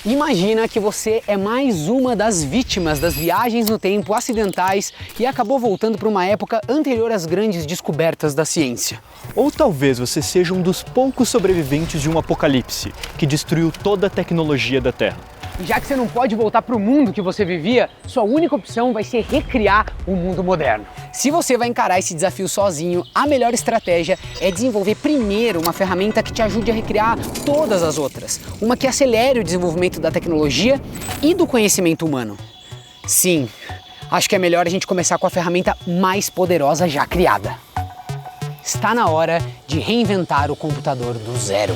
Imagina que você é mais uma das vítimas das viagens no tempo acidentais e acabou voltando para uma época anterior às grandes descobertas da ciência. Ou talvez você seja um dos poucos sobreviventes de um apocalipse que destruiu toda a tecnologia da Terra. E já que você não pode voltar para o mundo que você vivia, sua única opção vai ser recriar o mundo moderno. Se você vai encarar esse desafio sozinho, a melhor estratégia é desenvolver primeiro uma ferramenta que te ajude a recriar todas as outras. Uma que acelere o desenvolvimento da tecnologia e do conhecimento humano. Sim, acho que é melhor a gente começar com a ferramenta mais poderosa já criada. Está na hora de reinventar o computador do zero.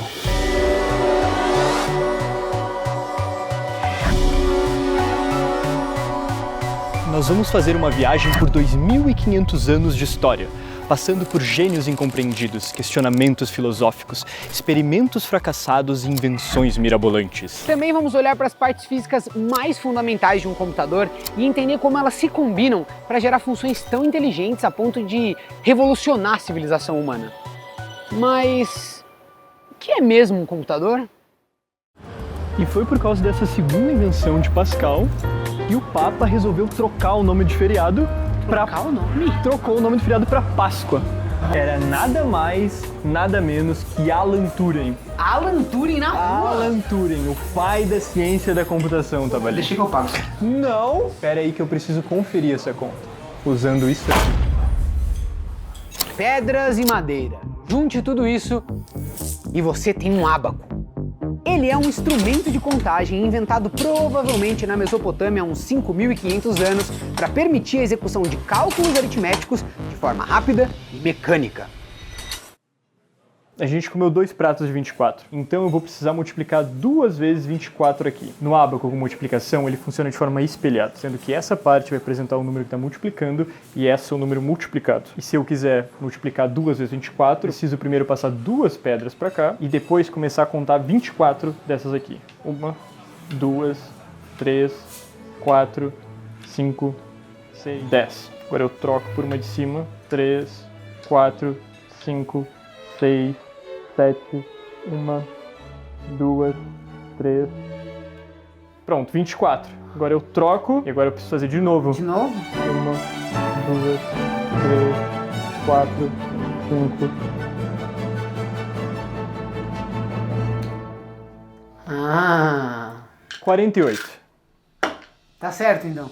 Nós vamos fazer uma viagem por 2.500 anos de história, passando por gênios incompreendidos, questionamentos filosóficos, experimentos fracassados e invenções mirabolantes. Também vamos olhar para as partes físicas mais fundamentais de um computador e entender como elas se combinam para gerar funções tão inteligentes a ponto de revolucionar a civilização humana. Mas o que é mesmo um computador? E foi por causa dessa segunda invenção de Pascal que o Papa resolveu trocar o nome de feriado Trocou o nome do feriado para Páscoa. Era nada mais, nada menos que Alan Turing. Alan Turing na rua? Alan Turing, o pai da ciência da computação, tava ali. Deixa que eu pago. Não! Pera aí que eu preciso conferir essa conta. Usando isso aqui. Pedras e madeira. Junte tudo isso e você tem um ábaco. Ele é um instrumento de contagem inventado provavelmente na Mesopotâmia há uns 5.500 anos para permitir a execução de cálculos aritméticos de forma rápida e mecânica. A gente comeu 2 pratos de 24, então eu vou precisar multiplicar 2 vezes 24 aqui. No ábaco com multiplicação ele funciona de forma espelhada, sendo que essa parte vai representar o número que está multiplicando e essa é o número multiplicado. E se eu quiser multiplicar 2 vezes 24, eu preciso primeiro passar 2 pedras para cá e depois começar a contar 24 dessas aqui. 1, 2, 3, 4, 5, 6, 10. Agora eu troco por uma de cima. 3, 4, 5, 6, 7, 1, 2, 3. Pronto, 24. Agora eu troco e agora eu preciso fazer de novo. De novo? 1, 2, 3, 4, 5. Ah. 48. Tá certo então.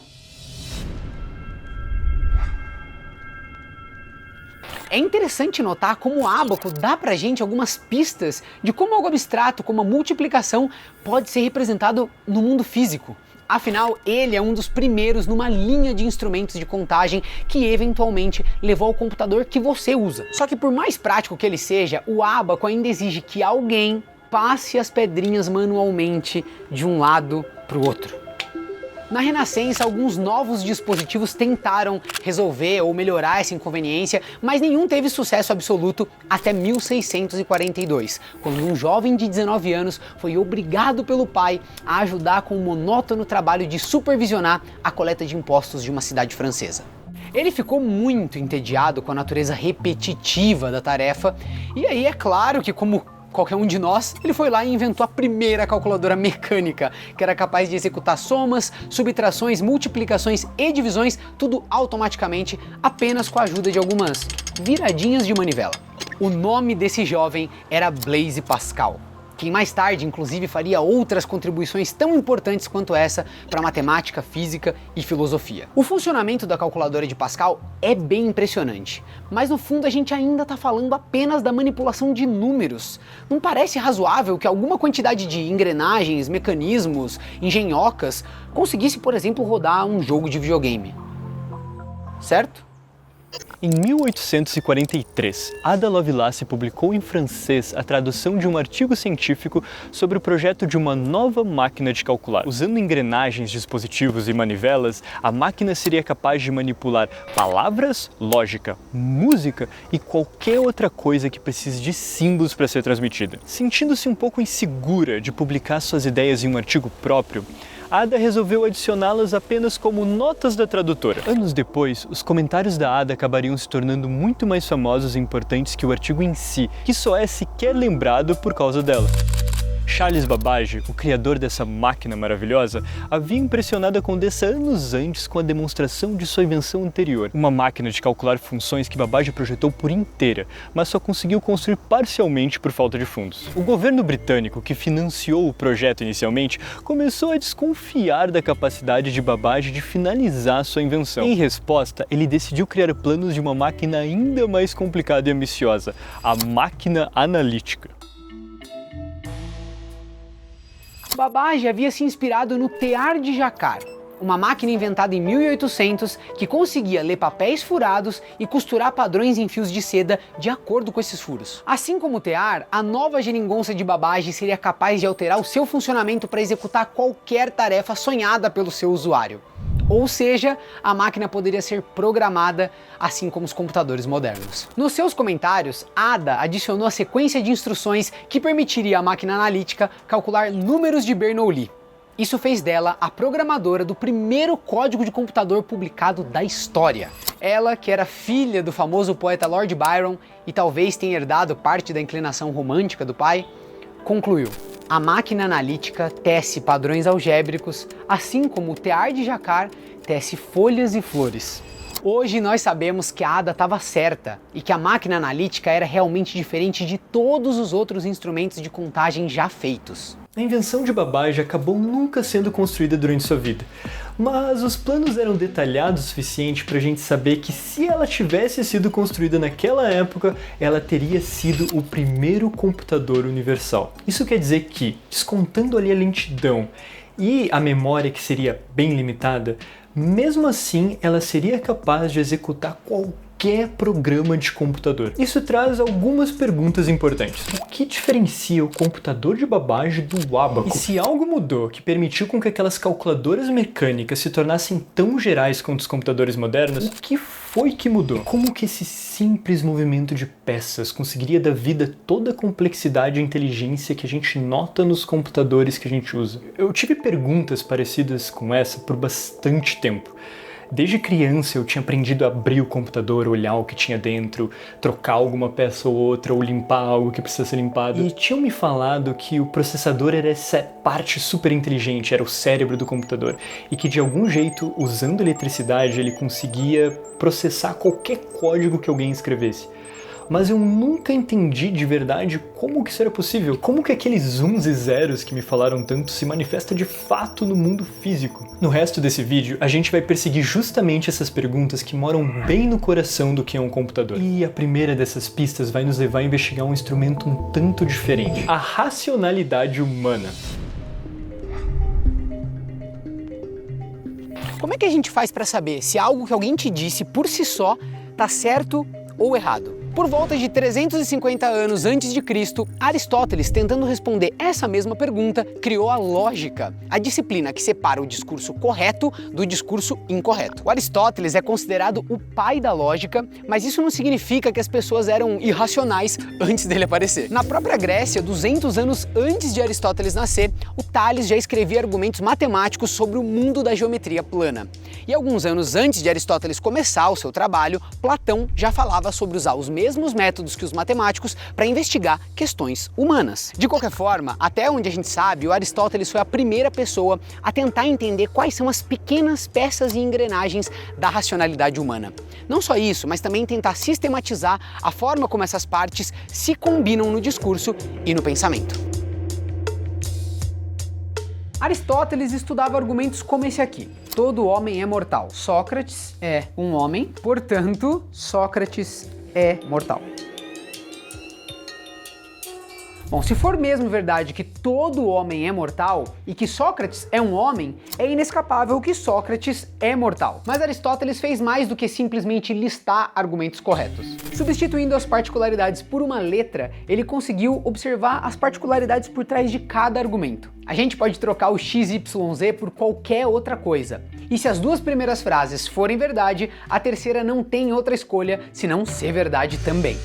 É interessante notar como o ábaco dá pra gente algumas pistas de como algo abstrato, como a multiplicação, pode ser representado no mundo físico. Afinal, ele é um dos primeiros numa linha de instrumentos de contagem que eventualmente levou ao computador que você usa. Só que por mais prático que ele seja, o ábaco ainda exige que alguém passe as pedrinhas manualmente de um lado para o outro. Na Renascença, alguns novos dispositivos tentaram resolver ou melhorar essa inconveniência, mas nenhum teve sucesso absoluto até 1642, quando um jovem de 19 anos foi obrigado pelo pai a ajudar com o monótono trabalho de supervisionar a coleta de impostos de uma cidade francesa. Ele ficou muito entediado com a natureza repetitiva da tarefa, e aí é claro que, como qualquer um de nós, ele foi lá e inventou a primeira calculadora mecânica, que era capaz de executar somas, subtrações, multiplicações e divisões, tudo automaticamente, apenas com a ajuda de algumas viradinhas de manivela. O nome desse jovem era Blaise Pascal, quem mais tarde, inclusive, faria outras contribuições tão importantes quanto essa para matemática, física e filosofia. O funcionamento da calculadora de Pascal é bem impressionante, mas no fundo a gente ainda está falando apenas da manipulação de números. Não parece razoável que alguma quantidade de engrenagens, mecanismos, engenhocas conseguisse, por exemplo, rodar um jogo de videogame, certo? Em 1843, Ada Lovelace publicou em francês a tradução de um artigo científico sobre o projeto de uma nova máquina de calcular. Usando engrenagens, dispositivos e manivelas, a máquina seria capaz de manipular palavras, lógica, música e qualquer outra coisa que precise de símbolos para ser transmitida. Sentindo-se um pouco insegura de publicar suas ideias em um artigo próprio, Ada resolveu adicioná-las apenas como notas da tradutora. Anos depois, os comentários da Ada acabariam se tornando muito mais famosos e importantes que o artigo em si, que só é sequer lembrado por causa dela. Charles Babbage, o criador dessa máquina maravilhosa, havia impressionado a Condessa anos antes com a demonstração de sua invenção anterior, uma máquina de calcular funções que Babbage projetou por inteira, mas só conseguiu construir parcialmente por falta de fundos. O governo britânico, que financiou o projeto inicialmente, começou a desconfiar da capacidade de Babbage de finalizar sua invenção. Em resposta, ele decidiu criar planos de uma máquina ainda mais complicada e ambiciosa, a máquina analítica. Babbage havia se inspirado no tear de Jacquard, uma máquina inventada em 1800 que conseguia ler papéis furados e costurar padrões em fios de seda de acordo com esses furos. Assim como o tear, a nova geringonça de Babbage seria capaz de alterar o seu funcionamento para executar qualquer tarefa sonhada pelo seu usuário. Ou seja, a máquina poderia ser programada, assim como os computadores modernos. Nos seus comentários, Ada adicionou a sequência de instruções que permitiria à máquina analítica calcular números de Bernoulli. Isso fez dela a programadora do primeiro código de computador publicado da história. Ela, que era filha do famoso poeta Lord Byron e talvez tenha herdado parte da inclinação romântica do pai, concluiu: a máquina analítica tece padrões algébricos, assim como o tear de Jacquard tece folhas e flores. Hoje nós sabemos que a Ada estava certa e que a máquina analítica era realmente diferente de todos os outros instrumentos de contagem já feitos. A invenção de Babbage acabou nunca sendo construída durante sua vida, mas os planos eram detalhados o suficiente para a gente saber que se ela tivesse sido construída naquela época, ela teria sido o primeiro computador universal. Isso quer dizer que, descontando ali a lentidão e a memória que seria bem limitada, mesmo assim ela seria capaz de executar qualquer programa de computador. Isso traz algumas perguntas importantes. O que diferencia o computador de Babbage do ábaco? E se algo mudou que permitiu com que aquelas calculadoras mecânicas se tornassem tão gerais quanto os computadores modernos, o que foi que mudou? Como que esse simples movimento de peças conseguiria dar vida a toda a complexidade e inteligência que a gente nota nos computadores que a gente usa? Eu tive perguntas parecidas com essa por bastante tempo. Desde criança eu tinha aprendido a abrir o computador, olhar o que tinha dentro, trocar alguma peça ou outra, ou limpar algo que precisa ser limpado. E tinham me falado que o processador era essa parte super inteligente, era o cérebro do computador. E que de algum jeito, usando eletricidade, ele conseguia processar qualquer código que alguém escrevesse. Mas eu nunca entendi de verdade como que isso era possível. Como que aqueles uns e zeros que me falaram tanto se manifesta de fato no mundo físico. No resto desse vídeo, a gente vai perseguir justamente essas perguntas que moram bem no coração do que é um computador. E a primeira dessas pistas vai nos levar a investigar um instrumento um tanto diferente: a racionalidade humana. Como é que a gente faz para saber se algo que alguém te disse por si só tá certo ou errado? Por volta de 350 anos antes de Cristo, Aristóteles, tentando responder essa mesma pergunta, criou a lógica, a disciplina que separa o discurso correto do discurso incorreto. O Aristóteles é considerado o pai da lógica, mas isso não significa que as pessoas eram irracionais antes dele aparecer. Na própria Grécia, 200 anos antes de Aristóteles nascer, o Tales já escrevia argumentos matemáticos sobre o mundo da geometria plana. E alguns anos antes de Aristóteles começar o seu trabalho, Platão já falava sobre usar os mesmos métodos que os matemáticos para investigar questões humanas. De qualquer forma, até onde a gente sabe, o Aristóteles foi a primeira pessoa a tentar entender quais são as pequenas peças e engrenagens da racionalidade humana. Não só isso, mas também tentar sistematizar a forma como essas partes se combinam no discurso e no pensamento. Aristóteles estudava argumentos como esse aqui: todo homem é mortal. Sócrates é um homem, portanto, Sócrates é mortal. Bom, se for mesmo verdade que todo homem é mortal e que Sócrates é um homem, é inescapável que Sócrates é mortal. Mas Aristóteles fez mais do que simplesmente listar argumentos corretos. Substituindo as particularidades por uma letra, ele conseguiu observar as particularidades por trás de cada argumento. A gente pode trocar o XYZ por qualquer outra coisa. E se as duas primeiras frases forem verdade, a terceira não tem outra escolha senão ser verdade também.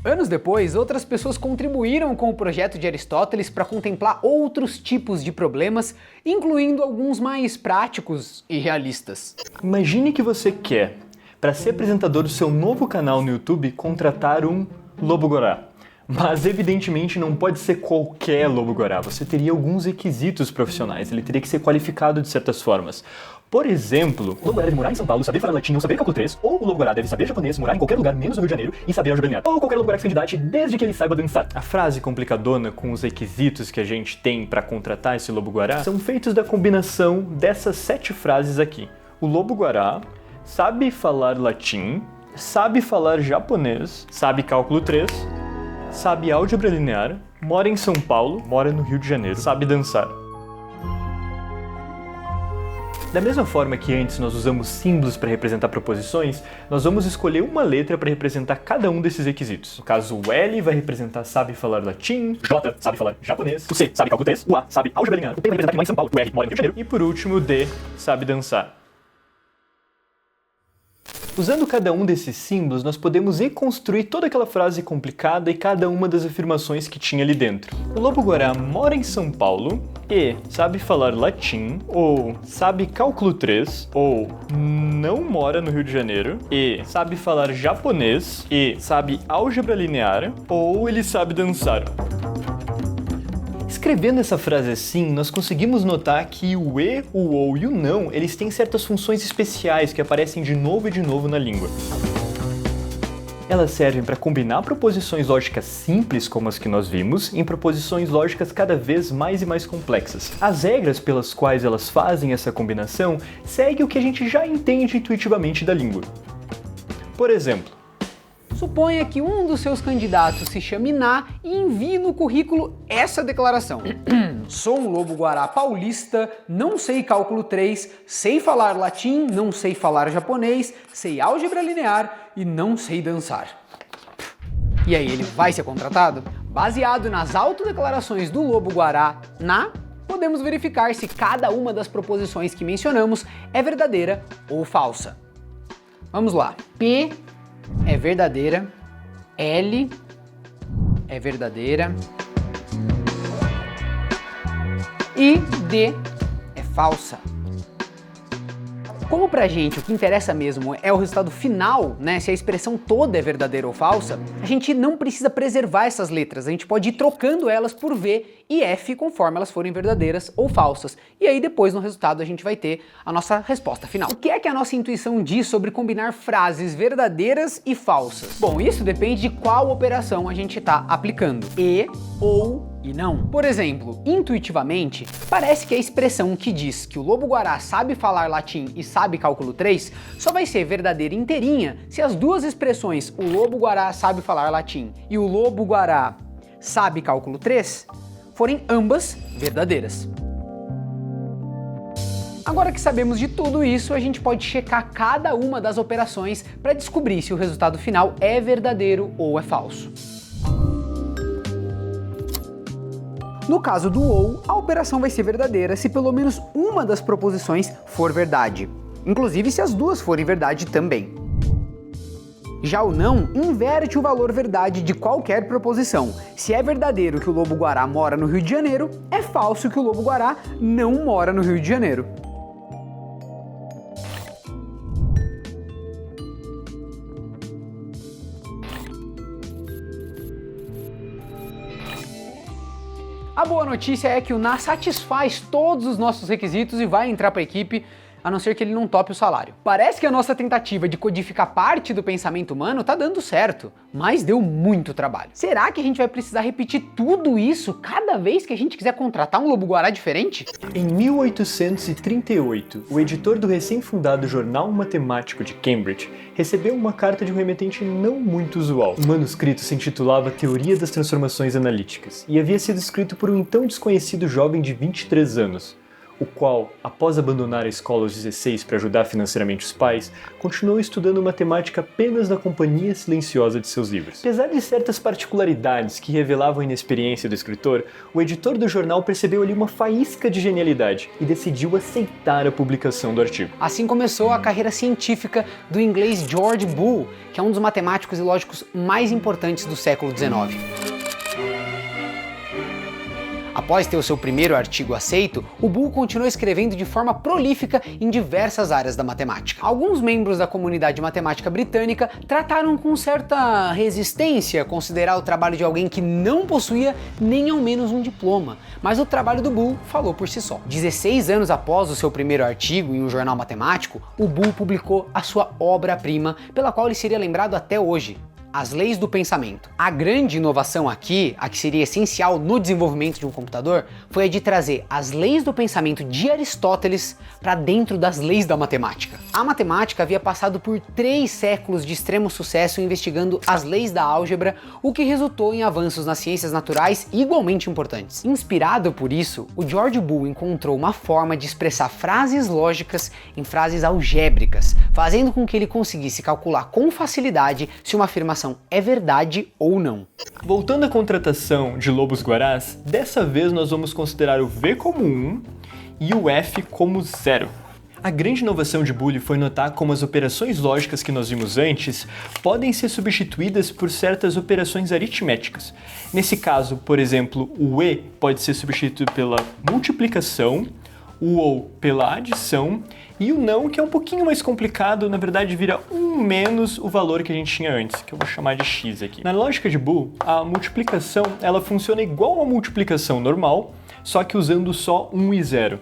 Anos depois, outras pessoas contribuíram com o projeto de Aristóteles para contemplar outros tipos de problemas, incluindo alguns mais práticos e realistas. Imagine que você quer, para ser apresentador do seu novo canal no YouTube, contratar um lobo-guará. Mas evidentemente não pode ser qualquer lobo-guará, você teria alguns requisitos profissionais, ele teria que ser qualificado de certas formas. Por exemplo, o lobo-guará deve morar em São Paulo, saber falar latim ou saber cálculo 3, ou o lobo-guará deve saber japonês, morar em qualquer lugar menos no Rio de Janeiro e saber algebra linear, ou qualquer lobo-guará que se candidate desde que ele saiba dançar. A frase complicadona com os requisitos que a gente tem para contratar esse lobo-guará são feitos da combinação dessas 7 frases aqui. O lobo-guará sabe falar latim, sabe falar japonês, sabe cálculo 3, sabe álgebra linear, mora em São Paulo, mora no Rio de Janeiro, sabe dançar. Da mesma forma que antes nós usamos símbolos para representar proposições, nós vamos escolher uma letra para representar cada um desses requisitos. No caso, o L vai representar sabe falar latim, J sabe falar japonês, o C sabe cálculo 3, o A sabe álgebra linear, o P vai representar que mora em São Paulo, o R mora no Rio de Janeiro, e por último o D sabe dançar. Usando cada um desses símbolos, nós podemos reconstruir toda aquela frase complicada e cada uma das afirmações que tinha ali dentro. O lobo-guará mora em São Paulo e sabe falar latim, ou sabe cálculo 3, ou não mora no Rio de Janeiro, e sabe falar japonês, e sabe álgebra linear, ou ele sabe dançar. Escrevendo essa frase assim, nós conseguimos notar que o e, o ou e o não, eles têm certas funções especiais que aparecem de novo e de novo na língua. Elas servem para combinar proposições lógicas simples, como as que nós vimos, em proposições lógicas cada vez mais e mais complexas. As regras pelas quais elas fazem essa combinação seguem o que a gente já entende intuitivamente da língua. Por exemplo, suponha que um dos seus candidatos se chame Iná e envie no currículo essa declaração. Sou um lobo-guará paulista, não sei cálculo 3, sei falar latim, não sei falar japonês, sei álgebra linear e não sei dançar. E aí, ele vai ser contratado? Baseado nas autodeclarações do lobo-guará Ná, podemos verificar se cada uma das proposições que mencionamos é verdadeira ou falsa. Vamos lá. P é verdadeira, L é verdadeira e D é falsa. Como pra gente o que interessa mesmo é o resultado final, né, se a expressão toda é verdadeira ou falsa, a gente não precisa preservar essas letras, a gente pode ir trocando elas por V e F conforme elas forem verdadeiras ou falsas. E aí depois no resultado a gente vai ter a nossa resposta final. O que é que a nossa intuição diz sobre combinar frases verdadeiras e falsas? Bom, isso depende de qual operação a gente está aplicando. E, ou e não. Por exemplo, intuitivamente, parece que a expressão que diz que o lobo-guará sabe falar latim e sabe cálculo 3 só vai ser verdadeira inteirinha se as duas expressões o lobo-guará sabe falar latim e o lobo-guará sabe cálculo 3 forem ambas verdadeiras. Agora que sabemos de tudo isso, a gente pode checar cada uma das operações para descobrir se o resultado final é verdadeiro ou é falso. No caso do ou, a operação vai ser verdadeira se pelo menos uma das proposições for verdade, inclusive se as duas forem verdade também. Já o não inverte o valor verdade de qualquer proposição. Se é verdadeiro que o lobo-guará mora no Rio de Janeiro, é falso que o lobo-guará não mora no Rio de Janeiro. A boa notícia é que o Ná satisfaz todos os nossos requisitos e vai entrar para a equipe, a não ser que ele não tope o salário. Parece que a nossa tentativa de codificar parte do pensamento humano tá dando certo, mas deu muito trabalho. Será que a gente vai precisar repetir tudo isso cada vez que a gente quiser contratar um lobo-guará diferente? Em 1838, o editor do recém-fundado Jornal Matemático de Cambridge recebeu uma carta de um remetente não muito usual. O manuscrito se intitulava Teoria das Transformações Analíticas e havia sido escrito por um então desconhecido jovem de 23 anos, o qual, após abandonar a escola aos 16 para ajudar financeiramente os pais, continuou estudando matemática apenas na companhia silenciosa de seus livros. Apesar de certas particularidades que revelavam a inexperiência do escritor, o editor do jornal percebeu ali uma faísca de genialidade e decidiu aceitar a publicação do artigo. Assim começou a carreira científica do inglês George Boole, que é um dos matemáticos e lógicos mais importantes do século XIX. Após ter o seu primeiro artigo aceito, o Boole continuou escrevendo de forma prolífica em diversas áreas da matemática. Alguns membros da comunidade matemática britânica trataram com certa resistência considerar o trabalho de alguém que não possuía nem ao menos um diploma, mas o trabalho do Boole falou por si só. 16 anos após o seu primeiro artigo em um jornal matemático, o Boole publicou a sua obra-prima, pela qual ele seria lembrado até hoje: As Leis do Pensamento. A grande inovação aqui, a que seria essencial no desenvolvimento de um computador, foi a de trazer as leis do pensamento de Aristóteles para dentro das leis da matemática. A matemática havia passado por 3 séculos de extremo sucesso investigando as leis da álgebra, o que resultou em avanços nas ciências naturais igualmente importantes. Inspirado por isso, o George Boole encontrou uma forma de expressar frases lógicas em frases algébricas, fazendo com que ele conseguisse calcular com facilidade se uma afirmação é verdade ou não. Voltando à contratação de lobos-guarás, dessa vez nós vamos considerar o V como 1 e o F como 0. A grande inovação de Boole foi notar como as operações lógicas que nós vimos antes podem ser substituídas por certas operações aritméticas. Nesse caso, por exemplo, o E pode ser substituído pela multiplicação, o OU pela adição, e o não, que é um pouquinho mais complicado, na verdade vira 1 menos o valor que a gente tinha antes, que eu vou chamar de x aqui. Na lógica de Boole, a multiplicação ela funciona igual a multiplicação normal, só que usando só 1 e 0.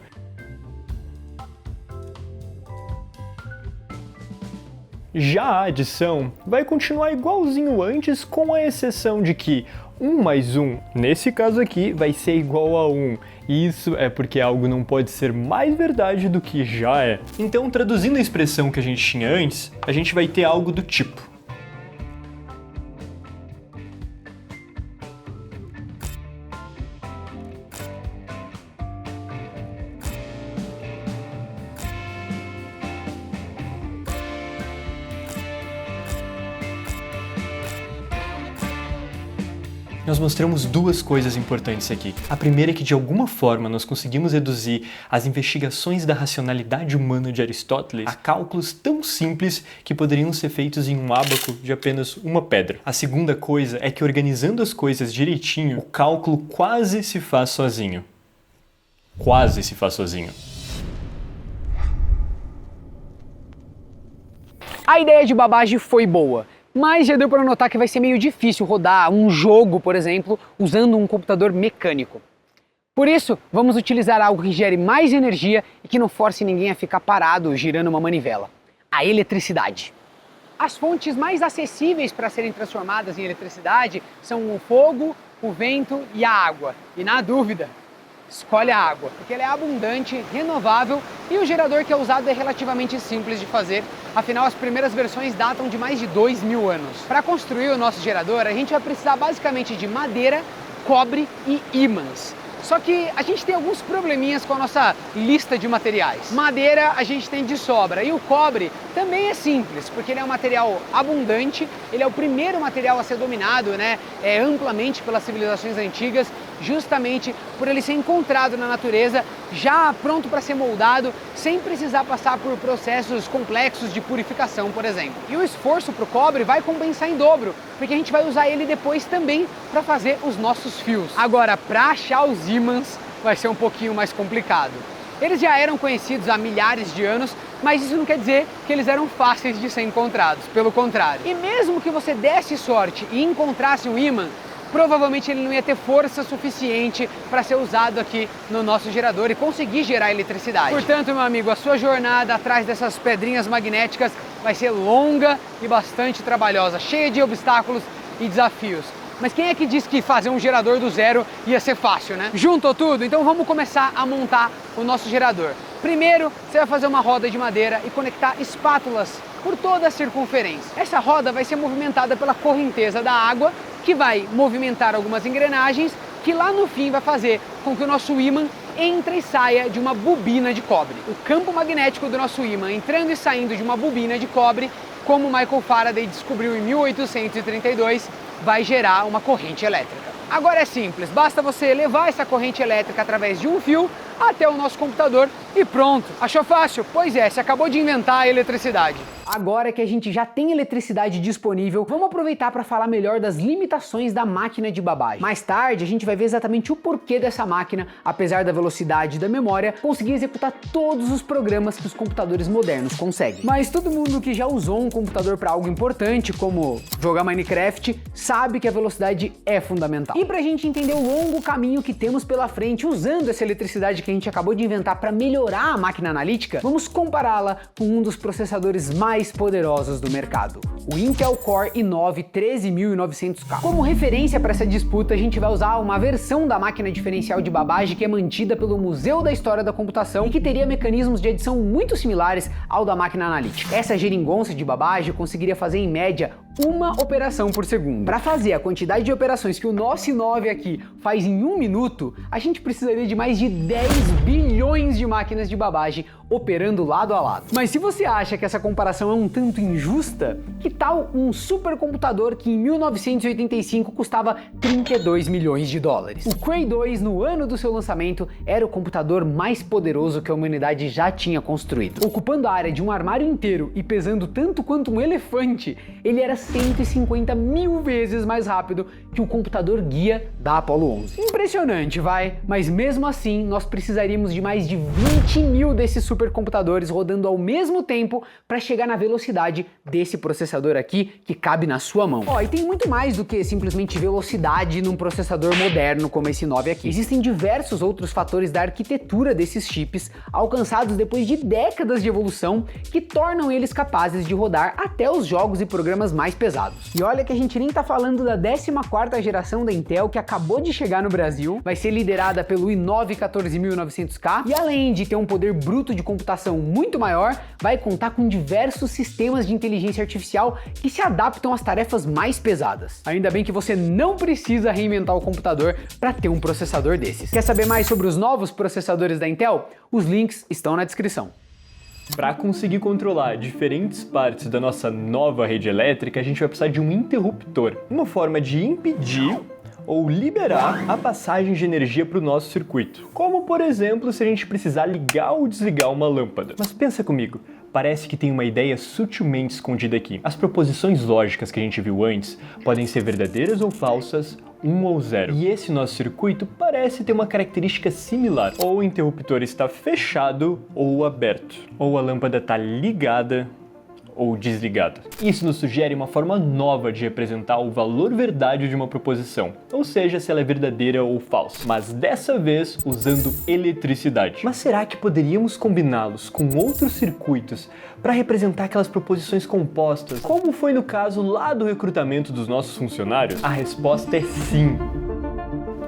Já a adição vai continuar igualzinho antes, com a exceção de que 1 mais 1, nesse caso aqui, vai ser igual a 1. Isso é porque algo não pode ser mais verdade do que já é. Então, traduzindo a expressão que a gente tinha antes, a gente vai ter algo do tipo: nós mostramos 2 coisas importantes aqui. A primeira é que, de alguma forma, nós conseguimos reduzir as investigações da racionalidade humana de Aristóteles a cálculos tão simples que poderiam ser feitos em um ábaco de apenas uma pedra. A segunda coisa é que, organizando as coisas direitinho, o cálculo quase se faz sozinho. Quase se faz sozinho. A ideia de Babbage foi boa, mas já deu para notar que vai ser meio difícil rodar um jogo, por exemplo, usando um computador mecânico. Por isso, vamos utilizar algo que gere mais energia e que não force ninguém a ficar parado girando uma manivela: a eletricidade. As fontes mais acessíveis para serem transformadas em eletricidade são o fogo, o vento e a água. E na dúvida, escolhe a água, porque ela é abundante, renovável e o gerador que é usado é relativamente simples de fazer, afinal as primeiras versões datam de mais de 2000 anos. Para construir o nosso gerador, a gente vai precisar basicamente de madeira, cobre e ímãs. Só que a gente tem alguns probleminhas com a nossa lista de materiais. Madeira a gente tem de sobra e o cobre também é simples, porque ele é um material abundante, ele é o primeiro material a ser dominado, amplamente pelas civilizações antigas, justamente por ele ser encontrado na natureza, já pronto para ser moldado, sem precisar passar por processos complexos de purificação, por exemplo. E o esforço para o cobre vai compensar em dobro, porque a gente vai usar ele depois também para fazer os nossos fios. Agora, para achar os ímãs vai ser um pouquinho mais complicado. Eles já eram conhecidos há milhares de anos, mas isso não quer dizer que eles eram fáceis de ser encontrados, pelo contrário. E mesmo que você desse sorte e encontrasse um ímã, provavelmente ele não ia ter força suficiente para ser usado aqui no nosso gerador e conseguir gerar eletricidade. Portanto, meu amigo, a sua jornada atrás dessas pedrinhas magnéticas vai ser longa e bastante trabalhosa, cheia de obstáculos e desafios. Mas quem é que disse que fazer um gerador do zero ia ser fácil, né? Juntou tudo? Então vamos começar a montar o nosso gerador. Primeiro, você vai fazer uma roda de madeira e conectar espátulas por toda a circunferência. Essa roda vai ser movimentada pela correnteza da água, que vai movimentar algumas engrenagens, que lá no fim vai fazer com que o nosso ímã entre e saia de uma bobina de cobre. O campo magnético do nosso ímã entrando e saindo de uma bobina de cobre, como Michael Faraday descobriu em 1832, vai gerar uma corrente elétrica. Agora é simples, basta você levar essa corrente elétrica através de um fio até o nosso computador e pronto. Achou fácil? Pois é, você acabou de inventar a eletricidade. Agora que a gente já tem eletricidade disponível, vamos aproveitar para falar melhor das limitações da máquina de babagem. Mais tarde a gente vai ver exatamente o porquê dessa máquina, apesar da velocidade e da memória, conseguir executar todos os programas que os computadores modernos conseguem. Mas todo mundo que já usou um computador para algo importante, como jogar Minecraft, sabe que a velocidade é fundamental. E para a gente entender o longo caminho que temos pela frente usando essa eletricidade que a gente acabou de inventar para melhorar a máquina analítica, vamos compará-la com um dos processadores mais poderosos do mercado, o Intel Core i9 13900K. Como referência para essa disputa, a gente vai usar uma versão da máquina diferencial de babagem que é mantida pelo Museu da História da Computação e que teria mecanismos de adição muito similares ao da máquina analítica. Essa geringonça de babagem conseguiria fazer em média uma operação por segundo. Para fazer a quantidade de operações que o nosso i9 aqui faz em 1 minuto, a gente precisaria de mais de 10 bilhões de máquinas de babagem operando lado a lado. Mas se você acha que essa comparação é um tanto injusta, que tal um supercomputador que em 1985 custava 32 milhões de dólares? O Cray 2, no ano do seu lançamento, era o computador mais poderoso que a humanidade já tinha construído. Ocupando a área de um armário inteiro e pesando tanto quanto um elefante, ele era 150 mil vezes mais rápido que o computador guia da Apollo 11. Impressionante, vai? Mas mesmo assim, nós precisaríamos de mais de 20 mil desses supercomputadores rodando ao mesmo tempo para chegar na velocidade desse processador aqui que cabe na sua mão. E tem muito mais do que simplesmente velocidade num processador moderno como esse 9 aqui. Existem diversos outros fatores da arquitetura desses chips, alcançados depois de décadas de evolução, que tornam eles capazes de rodar até os jogos e programas mais pesados. E olha que a gente nem tá falando da 14ª geração da Intel que acabou de chegar no Brasil, vai ser liderada pelo i9 14900K e além de ter um poder bruto de computação muito maior, vai contar com diversos sistemas de inteligência artificial que se adaptam às tarefas mais pesadas. Ainda bem que você não precisa reinventar o computador para ter um processador desses. Quer saber mais sobre os novos processadores da Intel? Os links estão na descrição. Para conseguir controlar diferentes partes da nossa nova rede elétrica, a gente vai precisar de um interruptor, uma forma de impedir ou liberar a passagem de energia para o nosso circuito. Como, por exemplo, se a gente precisar ligar ou desligar uma lâmpada. Mas pensa comigo, parece que tem uma ideia sutilmente escondida aqui. As proposições lógicas que a gente viu antes podem ser verdadeiras ou falsas, 1 ou 0. E esse nosso circuito parece ter uma característica similar. Ou o interruptor está fechado ou aberto. Ou a lâmpada está ligada ou desligada. Isso nos sugere uma forma nova de representar o valor verdade de uma proposição, ou seja, se ela é verdadeira ou falsa, mas dessa vez usando eletricidade. Mas será que poderíamos combiná-los com outros circuitos para representar aquelas proposições compostas, como foi no caso lá do recrutamento dos nossos funcionários? A resposta é sim.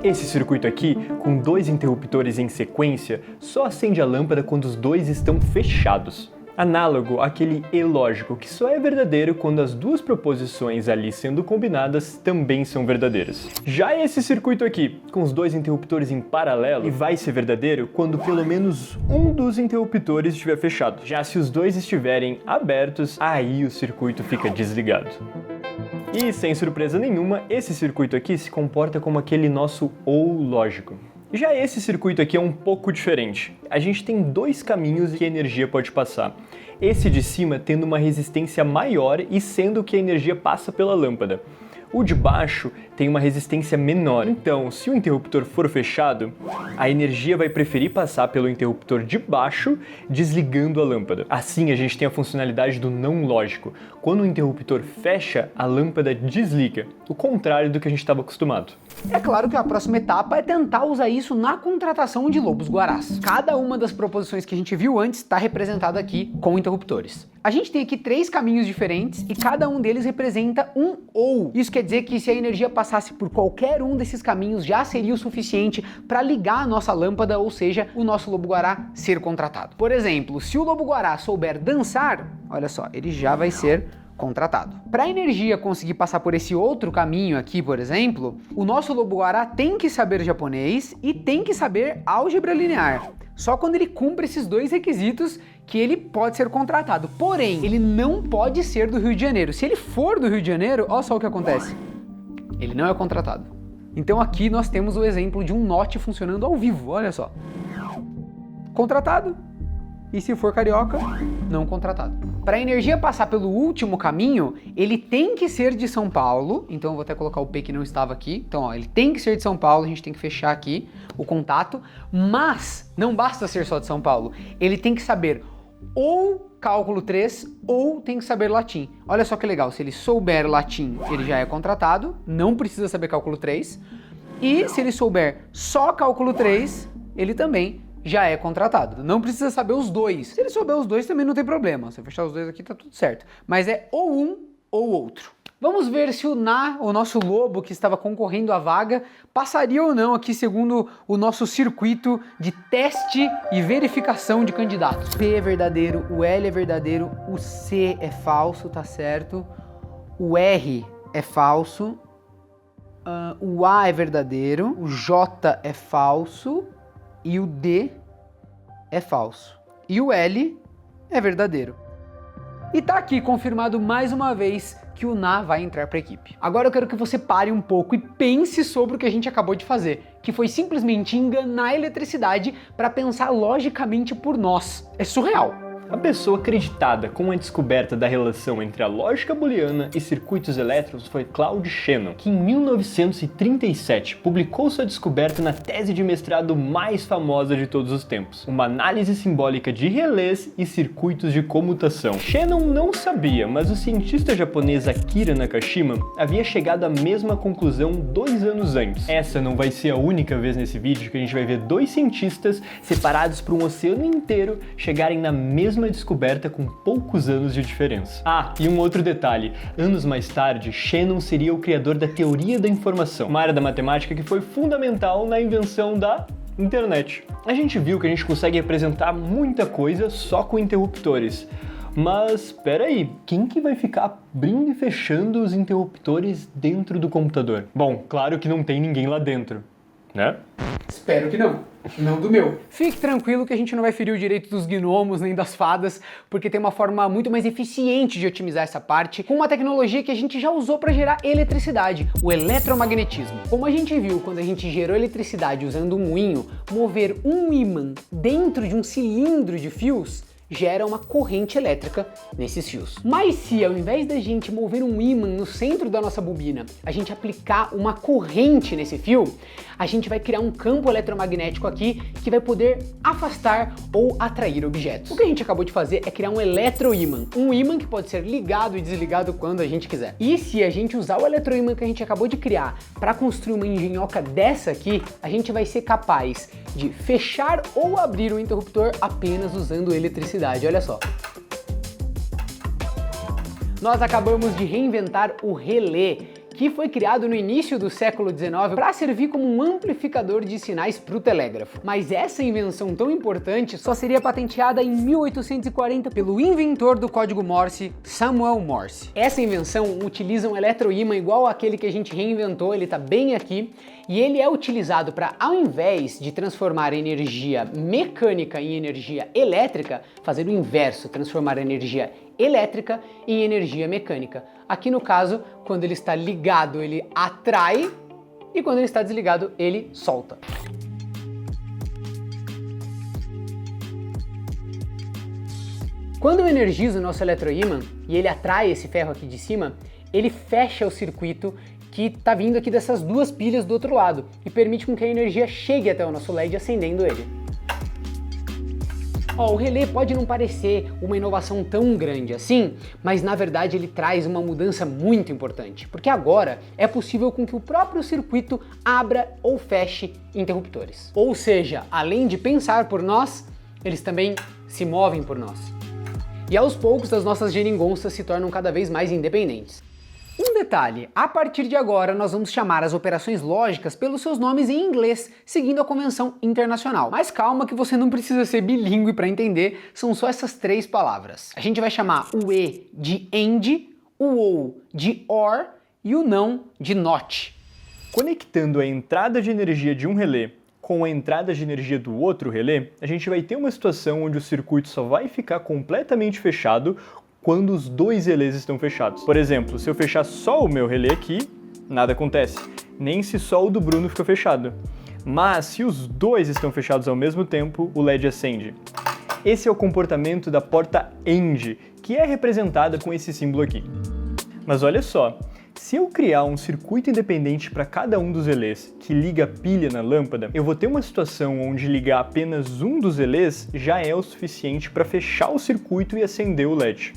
Esse circuito aqui, com 2 interruptores em sequência, só acende a lâmpada quando os 2 estão fechados. Análogo àquele e lógico, que só é verdadeiro quando as 2 proposições ali sendo combinadas também são verdadeiras. Já esse circuito aqui, com os 2 interruptores em paralelo, vai ser verdadeiro quando pelo menos um dos interruptores estiver fechado. Já se os 2 estiverem abertos, aí o circuito fica desligado. E sem surpresa nenhuma, esse circuito aqui se comporta como aquele nosso ou lógico. Já esse circuito aqui é um pouco diferente. A gente tem 2 caminhos que a energia pode passar. Esse de cima tendo uma resistência maior e sendo que a energia passa pela lâmpada. O de baixo tem uma resistência menor. Então, se o interruptor for fechado, a energia vai preferir passar pelo interruptor de baixo, desligando a lâmpada. Assim, a gente tem a funcionalidade do não lógico. Quando o interruptor fecha, a lâmpada desliga, o contrário do que a gente estava acostumado. É claro que a próxima etapa é tentar usar isso na contratação de lobos-guarás. Cada uma das proposições que a gente viu antes está representada aqui com interruptores. A gente tem aqui 3 caminhos diferentes e cada um deles representa um ou. Isso quer dizer que se a energia passasse por qualquer um desses caminhos já seria o suficiente para ligar a nossa lâmpada, ou seja, o nosso lobo-guará ser contratado. Por exemplo, se o lobo-guará souber dançar, olha só, ele já vai ser contratado. Para a energia conseguir passar por esse outro caminho aqui, por exemplo, o nosso lobo-guará tem que saber japonês e tem que saber álgebra linear. Só quando ele cumpre esses 2 requisitos que ele pode ser contratado. Porém, ele não pode ser do Rio de Janeiro. Se ele for do Rio de Janeiro, olha só o que acontece. Ele não é contratado. Então aqui nós temos o exemplo de um NOT funcionando ao vivo, olha só. contratado. E se for carioca, não contratado. Para a energia passar pelo último caminho, ele tem que ser de São Paulo. Então eu vou até colocar o P que não estava aqui. Então, ó, ele tem que ser de São Paulo, a gente tem que fechar aqui o contato. Mas não basta ser só de São Paulo. Ele tem que saber ou cálculo 3 ou tem que saber latim. Olha só que legal, se ele souber latim, ele já é contratado, não precisa saber cálculo 3. E se ele souber só cálculo 3, ele também já é contratado. Não precisa saber os dois. Se ele souber os dois, também não tem problema. Se eu fechar os dois aqui, tá tudo certo. Mas é ou um ou outro. Vamos ver se o nosso lobo que estava concorrendo à vaga, passaria ou não aqui segundo o nosso circuito de teste e verificação de candidatos. O P é verdadeiro, o L é verdadeiro, o C é falso, tá certo? O R é falso, o A é verdadeiro, o J é falso e o D é falso. E o L é verdadeiro. E tá aqui confirmado mais uma vez que o Na vai entrar para a equipe. Agora eu quero que você pare um pouco e pense sobre o que a gente acabou de fazer, que foi simplesmente enganar a eletricidade para pensar logicamente por nós. É surreal. A pessoa acreditada com a descoberta da relação entre a lógica booleana e circuitos elétricos foi Claude Shannon, que em 1937 publicou sua descoberta na tese de mestrado mais famosa de todos os tempos, uma análise simbólica de relés e circuitos de comutação. Shannon não sabia, mas o cientista japonês Akira Nakashima havia chegado à mesma conclusão 2 anos antes. Essa não vai ser a única vez nesse vídeo que a gente vai ver 2 cientistas separados por um oceano inteiro chegarem na mesma descoberta com poucos anos de diferença. Ah, e um outro detalhe, anos mais tarde, Shannon seria o criador da teoria da informação, uma área da matemática que foi fundamental na invenção da internet. A gente viu que a gente consegue representar muita coisa só com interruptores. Mas, espera aí, quem que vai ficar abrindo e fechando os interruptores dentro do computador? Bom, claro que não tem ninguém lá dentro, né? Espero que não. Não do meu. Fique tranquilo que a gente não vai ferir o direito dos gnomos nem das fadas, porque tem uma forma muito mais eficiente de otimizar essa parte, com uma tecnologia que a gente já usou para gerar eletricidade, o eletromagnetismo. Como a gente viu quando a gente gerou eletricidade usando um moinho, mover um ímã dentro de um cilindro de fios gera uma corrente elétrica nesses fios. Mas se ao invés da gente mover um ímã no centro da nossa bobina, a gente aplicar uma corrente nesse fio, a gente vai criar um campo eletromagnético aqui que vai poder afastar ou atrair objetos. O que a gente acabou de fazer é criar um eletroímã, um ímã que pode ser ligado e desligado quando a gente quiser. E se a gente usar o eletroímã que a gente acabou de criar para construir uma engenhoca dessa aqui, a gente vai ser capaz de fechar ou abrir o interruptor apenas usando eletricidade. Olha só. Nós acabamos de reinventar o relé, que foi criado no início do século XIX para servir como um amplificador de sinais para o telégrafo. Mas essa invenção tão importante só seria patenteada em 1840 pelo inventor do código Morse, Samuel Morse. Essa invenção utiliza um eletroímã igual àquele que a gente reinventou, ele está bem aqui, e ele é utilizado para, ao invés de transformar energia mecânica em energia elétrica, fazer o inverso, transformar energia elétrica em energia mecânica. Aqui no caso, quando ele está ligado, ele atrai, e quando ele está desligado, ele solta. Quando eu energizo o nosso eletroímã e ele atrai esse ferro aqui de cima, ele fecha o circuito que está vindo aqui dessas 2 pilhas do outro lado e permite com que a energia chegue até o nosso LED acendendo ele. O relé pode não parecer uma inovação tão grande assim, mas na verdade ele traz uma mudança muito importante, porque agora é possível com que o próprio circuito abra ou feche interruptores. Ou seja, além de pensar por nós, eles também se movem por nós. E aos poucos as nossas geringonças se tornam cada vez mais independentes. Um detalhe, a partir de agora nós vamos chamar as operações lógicas pelos seus nomes em inglês, seguindo a convenção internacional. Mas calma que você não precisa ser bilíngue para entender, são só essas 3 palavras. A gente vai chamar o E de AND, o OU de OR e o NÃO de NOT. Conectando a entrada de energia de um relé com a entrada de energia do outro relé, a gente vai ter uma situação onde o circuito só vai ficar completamente fechado quando os 2 relés estão fechados. Por exemplo, se eu fechar só o meu relé aqui, nada acontece, nem se só o do Bruno fica fechado. Mas se os dois estão fechados ao mesmo tempo, o LED acende. Esse é o comportamento da porta AND, que é representada com esse símbolo aqui. Mas olha só, se eu criar um circuito independente para cada um dos relés que liga a pilha na lâmpada, eu vou ter uma situação onde ligar apenas um dos relés já é o suficiente para fechar o circuito e acender o LED.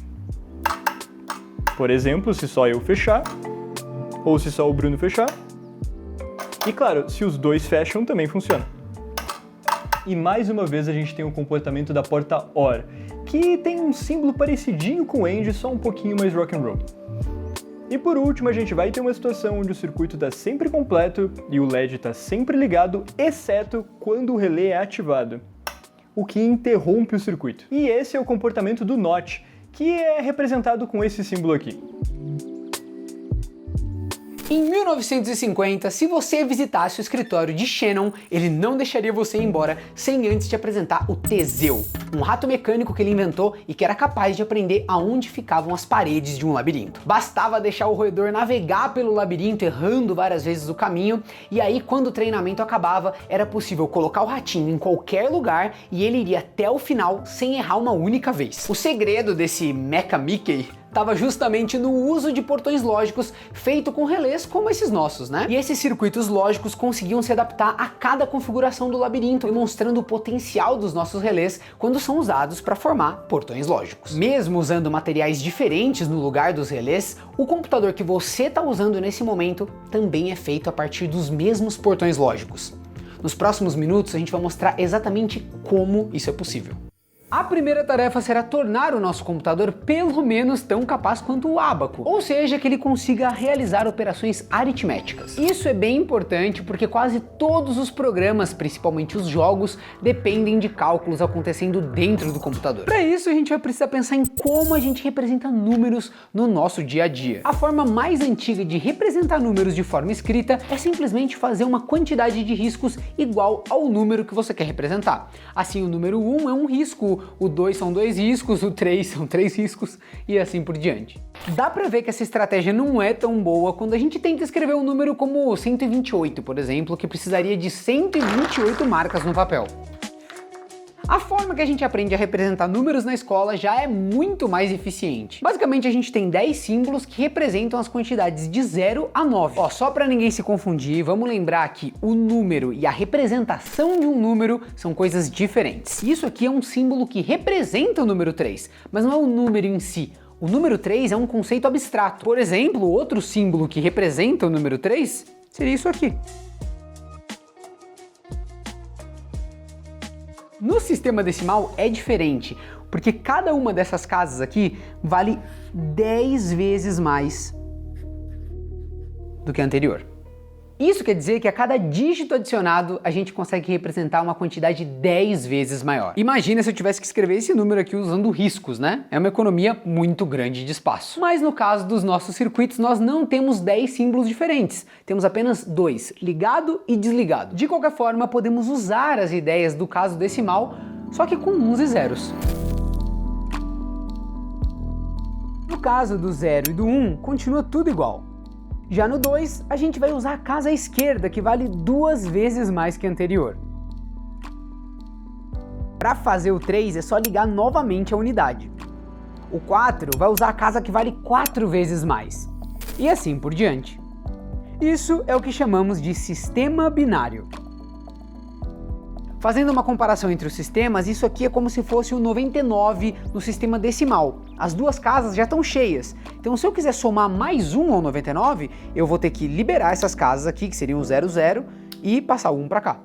Por exemplo, se só eu fechar, ou se só o Bruno fechar. E claro, se os dois fecham, também funciona. E mais uma vez a gente tem o comportamento da porta OR, que tem um símbolo parecidinho com o AND, só um pouquinho mais rock and roll. E por último, a gente vai ter uma situação onde o circuito está sempre completo e o LED está sempre ligado, exceto quando o relé é ativado, o que interrompe o circuito. E esse é o comportamento do NOT, que é representado com esse símbolo aqui. Em 1950, se você visitasse o escritório de Shannon, ele não deixaria você ir embora sem antes te apresentar o Teseu, um rato mecânico que ele inventou e que era capaz de aprender aonde ficavam as paredes de um labirinto. Bastava deixar o roedor navegar pelo labirinto, errando várias vezes o caminho, e aí quando o treinamento acabava, era possível colocar o ratinho em qualquer lugar e ele iria até o final sem errar uma única vez. O segredo desse Mecha Mickey estava justamente no uso de portões lógicos feito com relés como esses nossos, né? E esses circuitos lógicos conseguiam se adaptar a cada configuração do labirinto, demonstrando o potencial dos nossos relés quando são usados para formar portões lógicos. Mesmo usando materiais diferentes no lugar dos relés, o computador que você está usando nesse momento também é feito a partir dos mesmos portões lógicos. Nos próximos minutos a gente vai mostrar exatamente como isso é possível. A primeira tarefa será tornar o nosso computador pelo menos tão capaz quanto o ábaco, ou seja, que ele consiga realizar operações aritméticas. Isso é bem importante porque quase todos os programas, principalmente os jogos, dependem de cálculos acontecendo dentro do computador. Para isso a gente vai precisar pensar em como a gente representa números no nosso dia a dia. A forma mais antiga de representar números de forma escrita é simplesmente fazer uma quantidade de riscos igual ao número que você quer representar. Assim, o número 1 é um risco, o 2 são 2 riscos, o 3 são 3 riscos e assim por diante. Dá pra ver que essa estratégia não é tão boa quando a gente tenta escrever um número como 128, por exemplo, que precisaria de 128 marcas no papel. A forma que a gente aprende a representar números na escola já é muito mais eficiente. Basicamente a gente tem 10 símbolos que representam as quantidades de 0 a 9. Ó, só para ninguém se confundir, vamos lembrar que o número e a representação de um número são coisas diferentes. Isso aqui é um símbolo que representa o número 3, mas não é o número em si. O número 3 é um conceito abstrato. Por exemplo, outro símbolo que representa o número 3 seria isso aqui. No sistema decimal é diferente, porque cada uma dessas casas aqui vale 10 vezes mais do que a anterior. Isso quer dizer que a cada dígito adicionado a gente consegue representar uma quantidade 10 vezes maior. Imagina se eu tivesse que escrever esse número aqui usando riscos, né? É uma economia muito grande de espaço. Mas no caso dos nossos circuitos, nós não temos 10 símbolos diferentes. Temos apenas 2, ligado e desligado. De qualquer forma, podemos usar as ideias do caso decimal, só que com uns e zeros. No caso do 0 e do 1, continua tudo igual. Já no 2, a gente vai usar a casa à esquerda, que vale 2 vezes mais que a anterior. Para fazer o 3, é só ligar novamente a unidade. O 4 vai usar a casa que vale 4 vezes mais. E assim por diante. Isso é o que chamamos de sistema binário. Fazendo uma comparação entre os sistemas, isso aqui é como se fosse o 99 no sistema decimal. As duas casas já estão cheias. Então se eu quiser somar mais 1 ao 99, eu vou ter que liberar essas casas aqui, que seriam o 00, e passar o 1 para cá.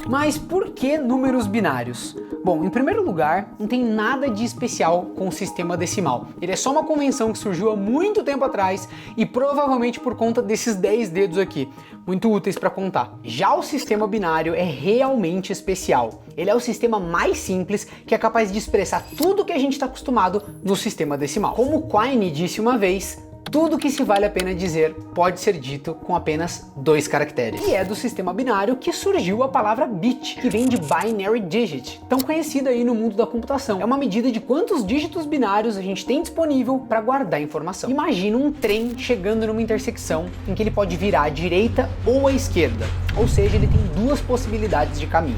Mas por que números binários? Bom, em primeiro lugar, não tem nada de especial com o sistema decimal. Ele é só uma convenção que surgiu há muito tempo atrás e provavelmente por conta desses 10 dedos aqui, muito úteis para contar. Já o sistema binário é realmente especial. Ele é o sistema mais simples que é capaz de expressar tudo que a gente está acostumado no sistema decimal. Como Quine disse uma vez, Tudo que se vale a pena dizer pode ser dito com apenas 2 caracteres. E é do sistema binário que surgiu a palavra bit, que vem de binary digit, tão conhecida aí no mundo da computação. É uma medida de quantos dígitos binários a gente tem disponível para guardar informação. Imagina um trem chegando numa intersecção em que ele pode virar à direita ou à esquerda, ou seja, ele tem 2 possibilidades de caminho.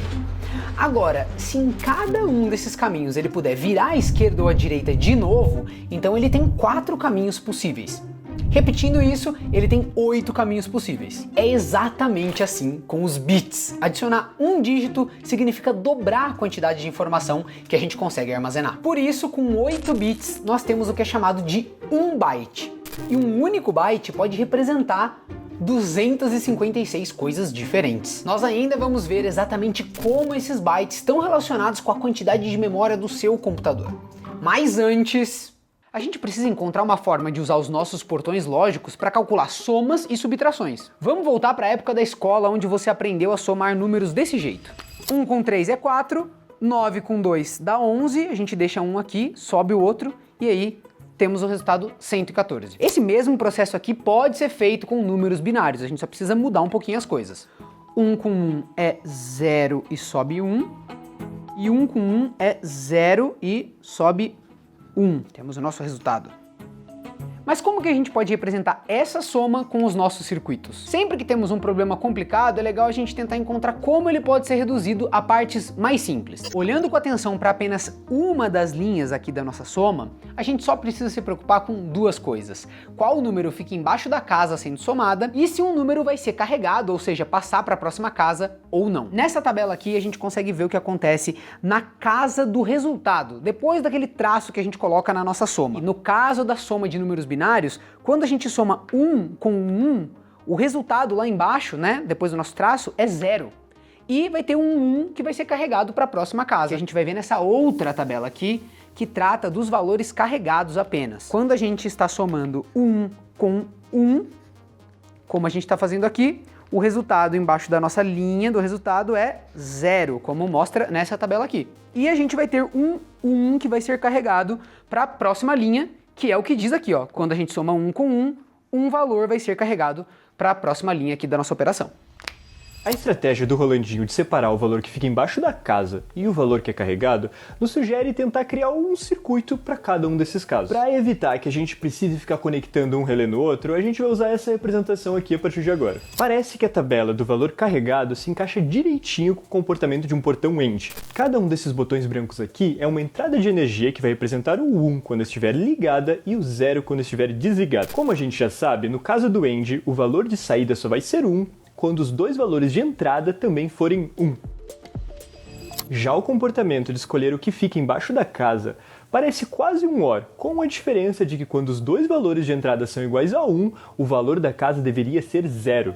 Agora, se em cada um desses caminhos ele puder virar à esquerda ou à direita de novo, então ele tem 4 caminhos possíveis. Repetindo isso, ele tem 8 caminhos possíveis. É exatamente assim com os bits. Adicionar um dígito significa dobrar a quantidade de informação que a gente consegue armazenar. Por isso, com 8 bits, nós temos o que é chamado de 1 byte. E um único byte pode representar 256 coisas diferentes. Nós ainda vamos ver exatamente como esses bytes estão relacionados com a quantidade de memória do seu computador. Mas antes, a gente precisa encontrar uma forma de usar os nossos portões lógicos para calcular somas e subtrações. Vamos voltar para a época da escola onde você aprendeu a somar números desse jeito. 1 com 3 é 4, 9 com 2 dá 11, a gente deixa um aqui, sobe o outro e aí temos o resultado 114. Esse mesmo processo aqui pode ser feito com números binários, a gente só precisa mudar um pouquinho as coisas. 1 com 1 é 0 e sobe 1, e 1 com 1 é 0 e sobe 1. Temos o nosso resultado. Mas como que a gente pode representar essa soma com os nossos circuitos? Sempre que temos um problema complicado, é legal a gente tentar encontrar como ele pode ser reduzido a partes mais simples. Olhando com atenção para apenas uma das linhas aqui da nossa soma, a gente só precisa se preocupar com 2 coisas. Qual número fica embaixo da casa sendo somada e se um número vai ser carregado, ou seja, passar para a próxima casa ou não. Nessa tabela aqui a gente consegue ver o que acontece na casa do resultado, depois daquele traço que a gente coloca na nossa soma. E no caso da soma de números binários, quando a gente soma 1 com 1, o resultado lá embaixo, né, depois do nosso traço, é 0. E vai ter um 1 que vai ser carregado para a próxima casa. A gente vai ver nessa outra tabela aqui, que trata dos valores carregados apenas. Quando a gente está somando 1 com 1, como a gente está fazendo aqui, o resultado embaixo da nossa linha do resultado é 0, como mostra nessa tabela aqui. E a gente vai ter um 1 que vai ser carregado para a próxima linha, que é o que diz aqui, ó. Quando a gente soma 1 com 1, um valor vai ser carregado para a próxima linha aqui da nossa operação. A estratégia do Rolandinho de separar o valor que fica embaixo da casa e o valor que é carregado nos sugere tentar criar um circuito para cada um desses casos. Para evitar que a gente precise ficar conectando um relé no outro, a gente vai usar essa representação aqui a partir de agora. Parece que a tabela do valor carregado se encaixa direitinho com o comportamento de um portão AND. Cada um desses botões brancos aqui é uma entrada de energia que vai representar o 1 quando estiver ligada e o 0 quando estiver desligado. Como a gente já sabe, no caso do AND, o valor de saída só vai ser 1 quando os 2 valores de entrada também forem 1. Já o comportamento de escolher o que fica embaixo da casa parece quase um OR, com a diferença de que quando os 2 valores de entrada são iguais a 1, o valor da casa deveria ser 0.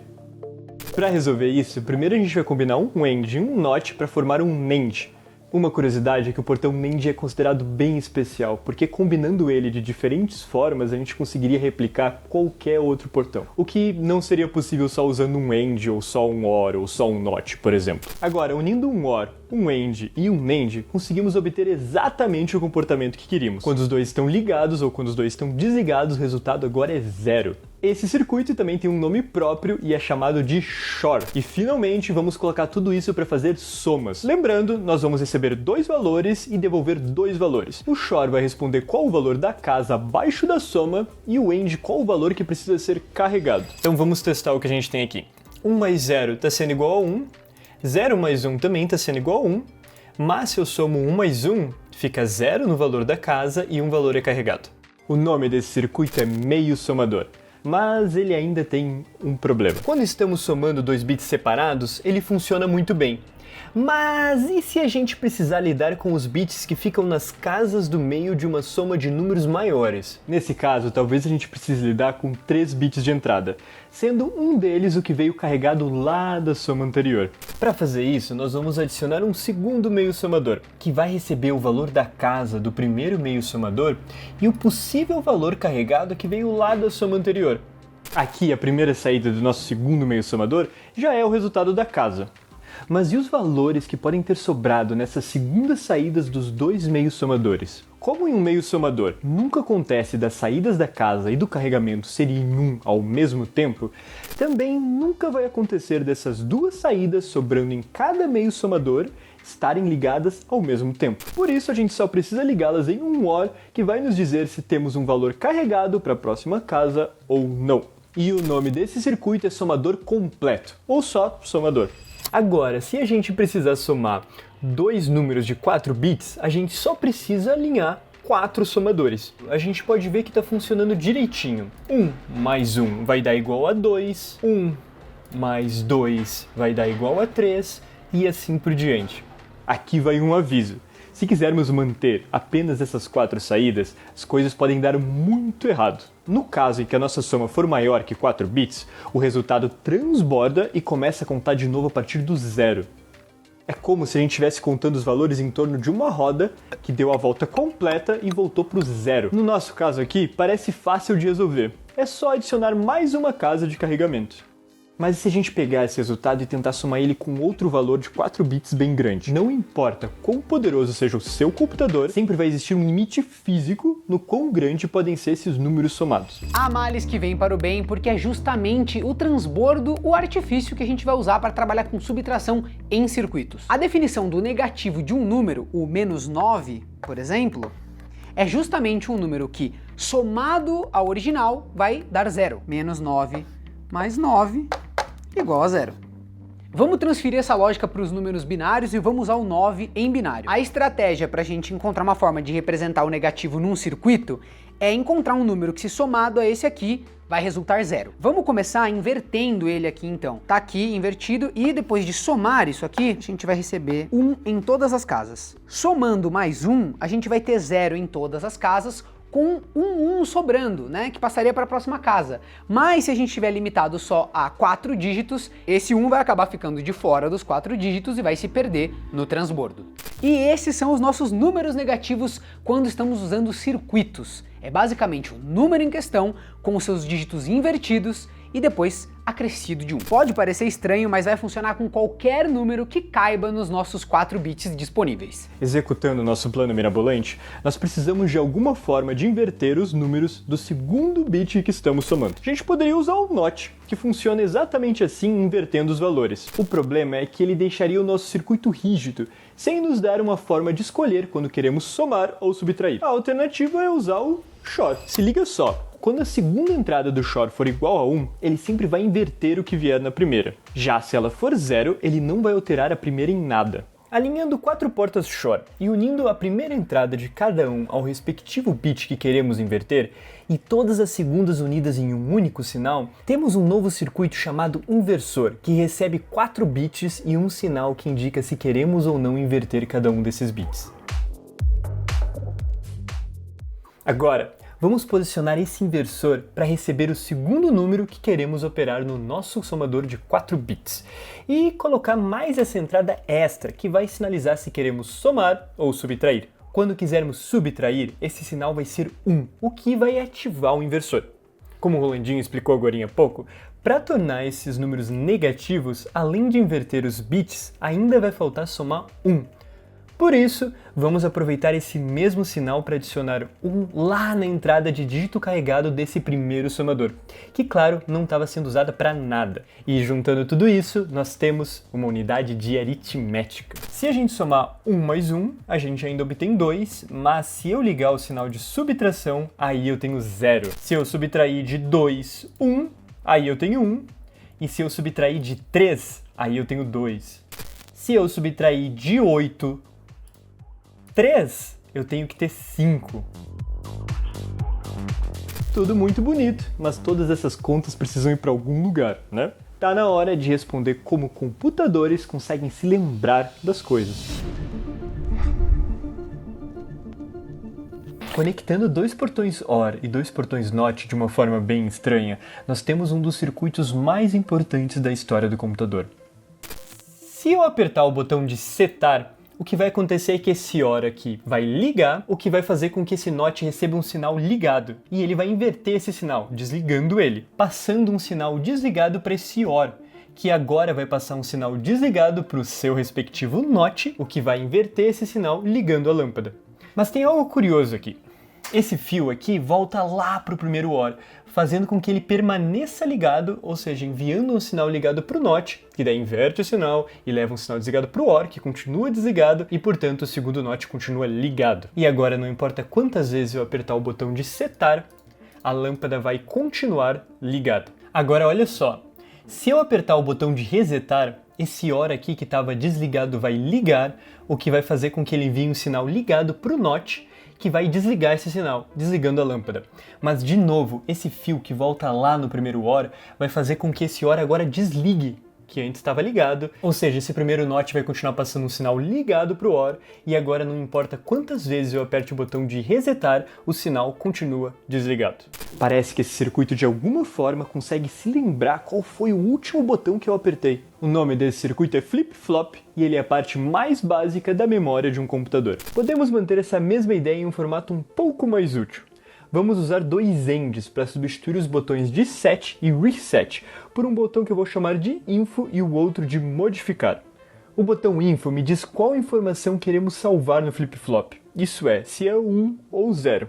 Para resolver isso, primeiro a gente vai combinar um AND e um NOT para formar um NAND. Uma curiosidade é que o portão NAND é considerado bem especial, porque combinando ele de diferentes formas a gente conseguiria replicar qualquer outro portão, o que não seria possível só usando um AND ou só um OR ou só um NOT, por exemplo. Agora, unindo um OR, um AND e um NAND, conseguimos obter exatamente o comportamento que queríamos. Quando os dois estão ligados ou quando os dois estão desligados, o resultado agora é 0. Esse circuito também tem um nome próprio e é chamado de XOR. E finalmente vamos colocar tudo isso para fazer somas. Lembrando, nós vamos receber 2 valores e devolver 2 valores. O XOR vai responder qual o valor da casa abaixo da soma e o AND qual o valor que precisa ser carregado. Então vamos testar o que a gente tem aqui. 1 mais 0 está sendo igual a 1, 0 mais 1 também está sendo igual a 1, mas se eu somo 1 mais 1, fica 0 no valor da casa e um valor é carregado. O nome desse circuito é meio somador. Mas ele ainda tem um problema. Quando estamos somando 2 bits separados, ele funciona muito bem. Mas e se a gente precisar lidar com os bits que ficam nas casas do meio de uma soma de números maiores? Nesse caso, talvez a gente precise lidar com 3 bits de entrada, sendo um deles o que veio carregado lá da soma anterior. Para fazer isso, nós vamos adicionar um segundo meio somador, que vai receber o valor da casa do primeiro meio somador e o possível valor carregado que veio lá da soma anterior. Aqui, a primeira saída do nosso segundo meio somador já é o resultado da casa. Mas e os valores que podem ter sobrado nessas segundas saídas dos dois meios somadores? Como em um meio somador nunca acontece das saídas da casa e do carregamento serem em 1 ao mesmo tempo, também nunca vai acontecer dessas duas saídas sobrando em cada meio somador estarem ligadas ao mesmo tempo. Por isso a gente só precisa ligá-las em um OR que vai nos dizer se temos um valor carregado para a próxima casa ou não. E o nome desse circuito é somador completo, ou só somador. Agora, se a gente precisar somar dois números de 4 bits, a gente só precisa alinhar 4 somadores. A gente pode ver que está funcionando direitinho. 1 mais 1 vai dar igual a 2, 1 mais 2 vai dar igual a 3 e assim por diante. Aqui vai um aviso. Se quisermos manter apenas essas 4 saídas, as coisas podem dar muito errado. No caso em que a nossa soma for maior que 4 bits, o resultado transborda e começa a contar de novo a partir do zero. É como se a gente estivesse contando os valores em torno de uma roda que deu a volta completa e voltou para o zero. No nosso caso aqui, parece fácil de resolver. É só adicionar mais uma casa de carregamento. Mas e se a gente pegar esse resultado e tentar somar ele com outro valor de 4 bits bem grande? Não importa quão poderoso seja o seu computador, sempre vai existir um limite físico no quão grande podem ser esses números somados. Há males que vêm para o bem, porque é justamente o transbordo o artifício que a gente vai usar para trabalhar com subtração em circuitos. A definição do negativo de um número, o -9, por exemplo, é justamente um número que, somado ao original, vai dar zero. -9 mais 9 igual a zero. Vamos transferir essa lógica para os números binários e vamos usar o 9 em binário. A estratégia para a gente encontrar uma forma de representar o negativo num circuito é encontrar um número que, se somado a esse aqui, vai resultar zero. Vamos começar invertendo ele aqui então. Tá aqui invertido e depois de somar isso aqui, a gente vai receber 1 em todas as casas. Somando mais 1, a gente vai ter 0 em todas as casas, com um 1 sobrando, né, que passaria para a próxima casa. Mas se a gente estiver limitado só a 4 dígitos, esse 1 vai acabar ficando de fora dos 4 dígitos e vai se perder no transbordo. E esses são os nossos números negativos quando estamos usando circuitos. É basicamente o número em questão com os seus dígitos invertidos e depois acrescido de 1. Pode parecer estranho, mas vai funcionar com qualquer número que caiba nos nossos 4 bits disponíveis. Executando nosso plano mirabolante, nós precisamos de alguma forma de inverter os números do segundo bit que estamos somando. A gente poderia usar o NOT, que funciona exatamente assim, invertendo os valores. O problema é que ele deixaria o nosso circuito rígido, sem nos dar uma forma de escolher quando queremos somar ou subtrair. A alternativa é usar o XOR. Se liga só. Quando a segunda entrada do XOR for igual a 1, ele sempre vai inverter o que vier na primeira. Já se ela for 0, ele não vai alterar a primeira em nada. Alinhando 4 portas XOR e unindo a primeira entrada de cada um ao respectivo bit que queremos inverter, e todas as segundas unidas em um único sinal, temos um novo circuito chamado inversor, que recebe 4 bits e um sinal que indica se queremos ou não inverter cada um desses bits. Agora, vamos posicionar esse inversor para receber o segundo número que queremos operar no nosso somador de 4 bits e colocar mais essa entrada extra que vai sinalizar se queremos somar ou subtrair. Quando quisermos subtrair, esse sinal vai ser 1, o que vai ativar o inversor. Como o Rolandinho explicou agora há pouco, para tornar esses números negativos, além de inverter os bits, ainda vai faltar somar 1. Por isso, vamos aproveitar esse mesmo sinal para adicionar 1 lá na entrada de dígito carregado desse primeiro somador, que claro, não estava sendo usada para nada. E juntando tudo isso, nós temos uma unidade de aritmética. Se a gente somar 1 mais 1, a gente ainda obtém 2, mas se eu ligar o sinal de subtração, aí eu tenho 0. Se eu subtrair de 2, 1, aí eu tenho 1. E se eu subtrair de 3, aí eu tenho 2. Se eu subtrair de 8, 3, eu tenho que ter 5. Tudo muito bonito, mas todas essas contas precisam ir para algum lugar, né? Tá na hora de responder como computadores conseguem se lembrar das coisas. Conectando 2 portões OR e 2 portões NOT de uma forma bem estranha, nós temos um dos circuitos mais importantes da história do computador. Se eu apertar o botão de setar, o que vai acontecer é que esse OR aqui vai ligar, o que vai fazer com que esse NOT receba um sinal ligado. E ele vai inverter esse sinal, desligando ele, passando um sinal desligado para esse OR, que agora vai passar um sinal desligado para o seu respectivo NOT, o que vai inverter esse sinal ligando a lâmpada. Mas tem algo curioso aqui. Esse fio aqui volta lá para o primeiro OR, fazendo com que ele permaneça ligado, ou seja, enviando um sinal ligado para o NOT, que daí inverte o sinal e leva um sinal desligado para o OR, que continua desligado e, portanto, o segundo NOT continua ligado. E agora, não importa quantas vezes eu apertar o botão de setar, a lâmpada vai continuar ligada. Agora, olha só, se eu apertar o botão de resetar, esse OR aqui que estava desligado vai ligar, o que vai fazer com que ele envie um sinal ligado para o NOT, que vai desligar esse sinal, desligando a lâmpada. Mas, de novo, esse fio que volta lá no primeiro OR vai fazer com que esse OR agora desligue, que antes estava ligado, ou seja, esse primeiro NOT vai continuar passando um sinal ligado para o OR, e agora não importa quantas vezes eu aperte o botão de resetar, o sinal continua desligado. Parece que esse circuito de alguma forma consegue se lembrar qual foi o último botão que eu apertei. O nome desse circuito é flip-flop e ele é a parte mais básica da memória de um computador. Podemos manter essa mesma ideia em um formato um pouco mais útil. Vamos usar dois ENDs para substituir os botões de Set e Reset por um botão que eu vou chamar de Info e o outro de Modificar. O botão Info me diz qual informação queremos salvar no flip-flop, isso é, se é 1 ou 0.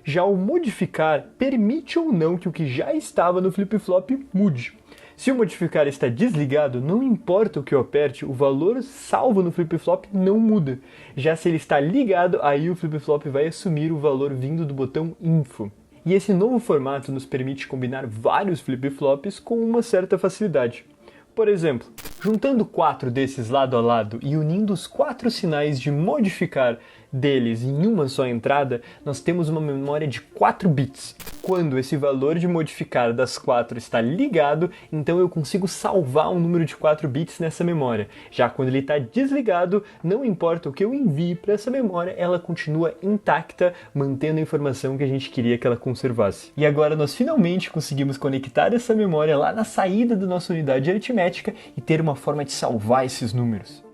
Já o Modificar permite ou não que o que já estava no flip-flop mude. Se o modificar está desligado, não importa o que eu aperte, o valor salvo no flip-flop não muda. Já se ele está ligado, aí o flip-flop vai assumir o valor vindo do botão Info. E esse novo formato nos permite combinar vários flip-flops com uma certa facilidade. Por exemplo, juntando 4 desses lado a lado e unindo os 4 sinais de modificar deles em uma só entrada, nós temos uma memória de 4 bits. Quando esse valor de modificar das 4 está ligado, então eu consigo salvar um número de 4 bits nessa memória. Já quando ele está desligado, não importa o que eu envie para essa memória, ela continua intacta, mantendo a informação que a gente queria que ela conservasse. E agora nós finalmente conseguimos conectar essa memória lá na saída da nossa unidade aritmética e ter uma forma de salvar esses números.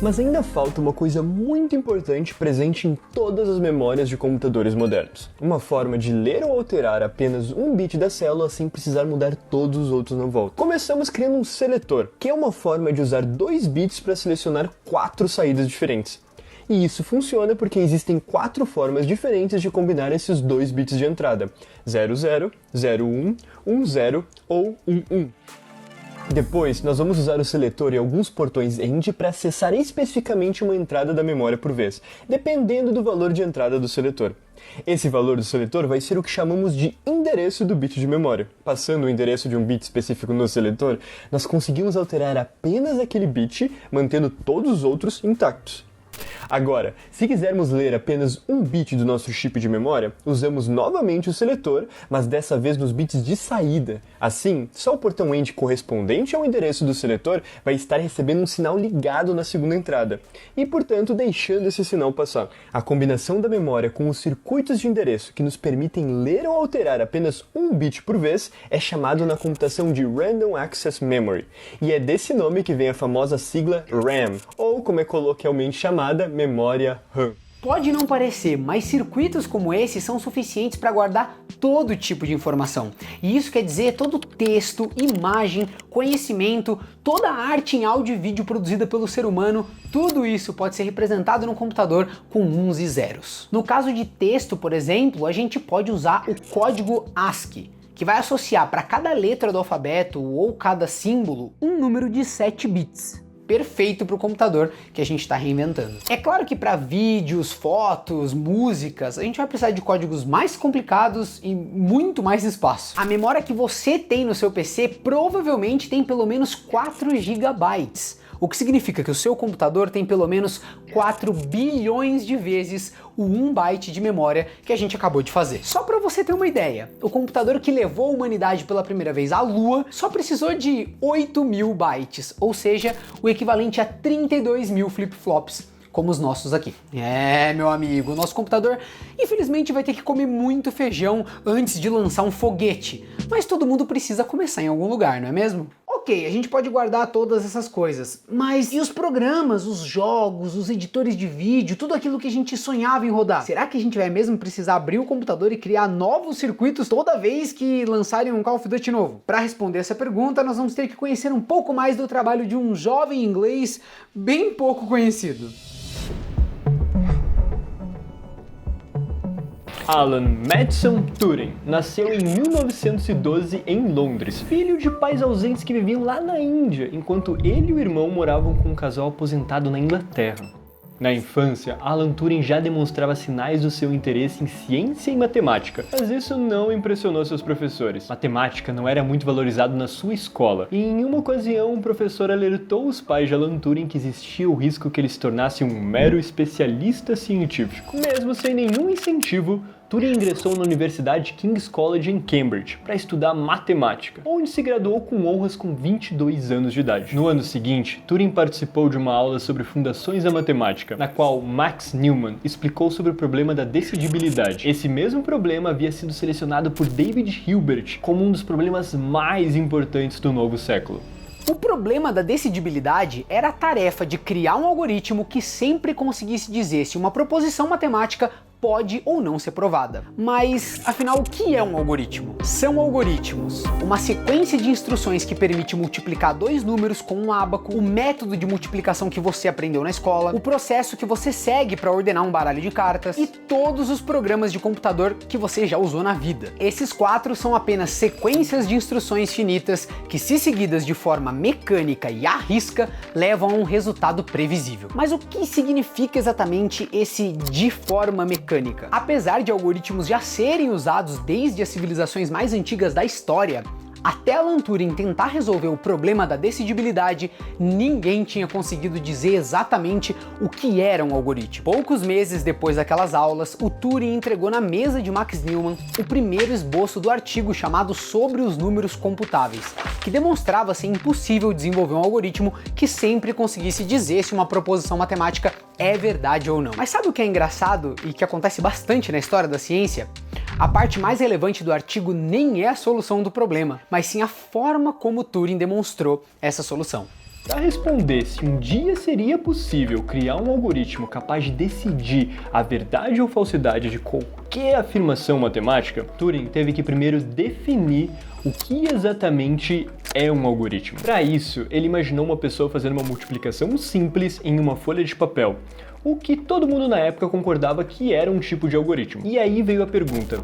Mas ainda falta uma coisa muito importante presente em todas as memórias de computadores modernos. Uma forma de ler ou alterar apenas um bit da célula sem precisar mudar todos os outros na volta. Começamos criando um seletor, que é uma forma de usar 2 bits para selecionar 4 saídas diferentes. E isso funciona porque existem 4 formas diferentes de combinar esses 2 bits de entrada: 00, 01, 10 ou 11. Depois, nós vamos usar o seletor e alguns portões END para acessar especificamente uma entrada da memória por vez, dependendo do valor de entrada do seletor. Esse valor do seletor vai ser o que chamamos de endereço do bit de memória. Passando o endereço de um bit específico no seletor, nós conseguimos alterar apenas aquele bit, mantendo todos os outros intactos. Agora, se quisermos ler apenas um bit do nosso chip de memória, usamos novamente o seletor, mas dessa vez nos bits de saída. Assim, só o portão END correspondente ao endereço do seletor vai estar recebendo um sinal ligado na segunda entrada, e portanto deixando esse sinal passar. A combinação da memória com os circuitos de endereço que nos permitem ler ou alterar apenas um bit por vez é chamado na computação de Random Access Memory, e é desse nome que vem a famosa sigla RAM, ou como é coloquialmente chamada, memória RAM. Pode não parecer, mas circuitos como esse são suficientes para guardar todo tipo de informação. E isso quer dizer todo texto, imagem, conhecimento, toda a arte em áudio e vídeo produzida pelo ser humano, tudo isso pode ser representado no computador com uns e zeros. No caso de texto, por exemplo, a gente pode usar o código ASCII, que vai associar para cada letra do alfabeto ou cada símbolo um número de 7 bits. Perfeito para o computador que a gente está reinventando. É claro que para vídeos, fotos, músicas, a gente vai precisar de códigos mais complicados e muito mais espaço. A memória que você tem no seu PC provavelmente tem pelo menos 4 GB, o que significa que o seu computador tem pelo menos 4 bilhões de vezes o 1 byte de memória que a gente acabou de fazer. Só para você ter uma ideia, o computador que levou a humanidade pela primeira vez à Lua só precisou de 8.000 bytes, ou seja, o equivalente a 32.000 flip-flops, como os nossos aqui. É, meu amigo, o nosso computador infelizmente vai ter que comer muito feijão antes de lançar um foguete, mas todo mundo precisa começar em algum lugar, não é mesmo? Ok, a gente pode guardar todas essas coisas, mas e os programas, os jogos, os editores de vídeo, tudo aquilo que a gente sonhava em rodar? Será que a gente vai mesmo precisar abrir o computador e criar novos circuitos toda vez que lançarem um Call of Duty novo? Para responder essa pergunta, nós vamos ter que conhecer um pouco mais do trabalho de um jovem inglês bem pouco conhecido. Alan Madison Turing nasceu em 1912 em Londres, filho de pais ausentes que viviam lá na Índia, enquanto ele e o irmão moravam com um casal aposentado na Inglaterra. Na infância, Alan Turing já demonstrava sinais do seu interesse em ciência e matemática, mas isso não impressionou seus professores. Matemática não era muito valorizado na sua escola, e em uma ocasião um professor alertou os pais de Alan Turing que existia o risco que ele se tornasse um mero especialista científico. Mesmo sem nenhum incentivo, Turing ingressou na Universidade King's College em Cambridge para estudar matemática, onde se graduou com honras com 22 anos de idade. No ano seguinte, Turing participou de uma aula sobre fundações da matemática, na qual Max Newman explicou sobre o problema da decidibilidade. Esse mesmo problema havia sido selecionado por David Hilbert como um dos problemas mais importantes do novo século. O problema da decidibilidade era a tarefa de criar um algoritmo que sempre conseguisse dizer se uma proposição matemática pode ou não ser provada. Mas, afinal, o que é um algoritmo? São algoritmos uma sequência de instruções que permite multiplicar dois números com um ábaco, o método de multiplicação que você aprendeu na escola, o processo que você segue para ordenar um baralho de cartas e todos os programas de computador que você já usou na vida. Esses quatro são apenas sequências de instruções finitas que, se seguidas de forma mecânica e à risca, levam a um resultado previsível. Mas o que significa exatamente esse de forma mecânica? Apesar de algoritmos já serem usados desde as civilizações mais antigas da história, até Alan Turing tentar resolver o problema da decidibilidade, ninguém tinha conseguido dizer exatamente o que era um algoritmo. Poucos meses depois daquelas aulas, o Turing entregou na mesa de Max Newman o primeiro esboço do artigo chamado Sobre os Números Computáveis, que demonstrava ser impossível desenvolver um algoritmo que sempre conseguisse dizer se uma proposição matemática é verdade ou não. Mas sabe o que é engraçado e que acontece bastante na história da ciência? A parte mais relevante do artigo nem é a solução do problema, mas sim a forma como Turing demonstrou essa solução. Para responder se um dia seria possível criar um algoritmo capaz de decidir a verdade ou falsidade de qualquer afirmação matemática, Turing teve que primeiro definir o que exatamente é um algoritmo. Para isso, ele imaginou uma pessoa fazendo uma multiplicação simples em uma folha de papel, o que todo mundo na época concordava que era um tipo de algoritmo. E aí veio a pergunta: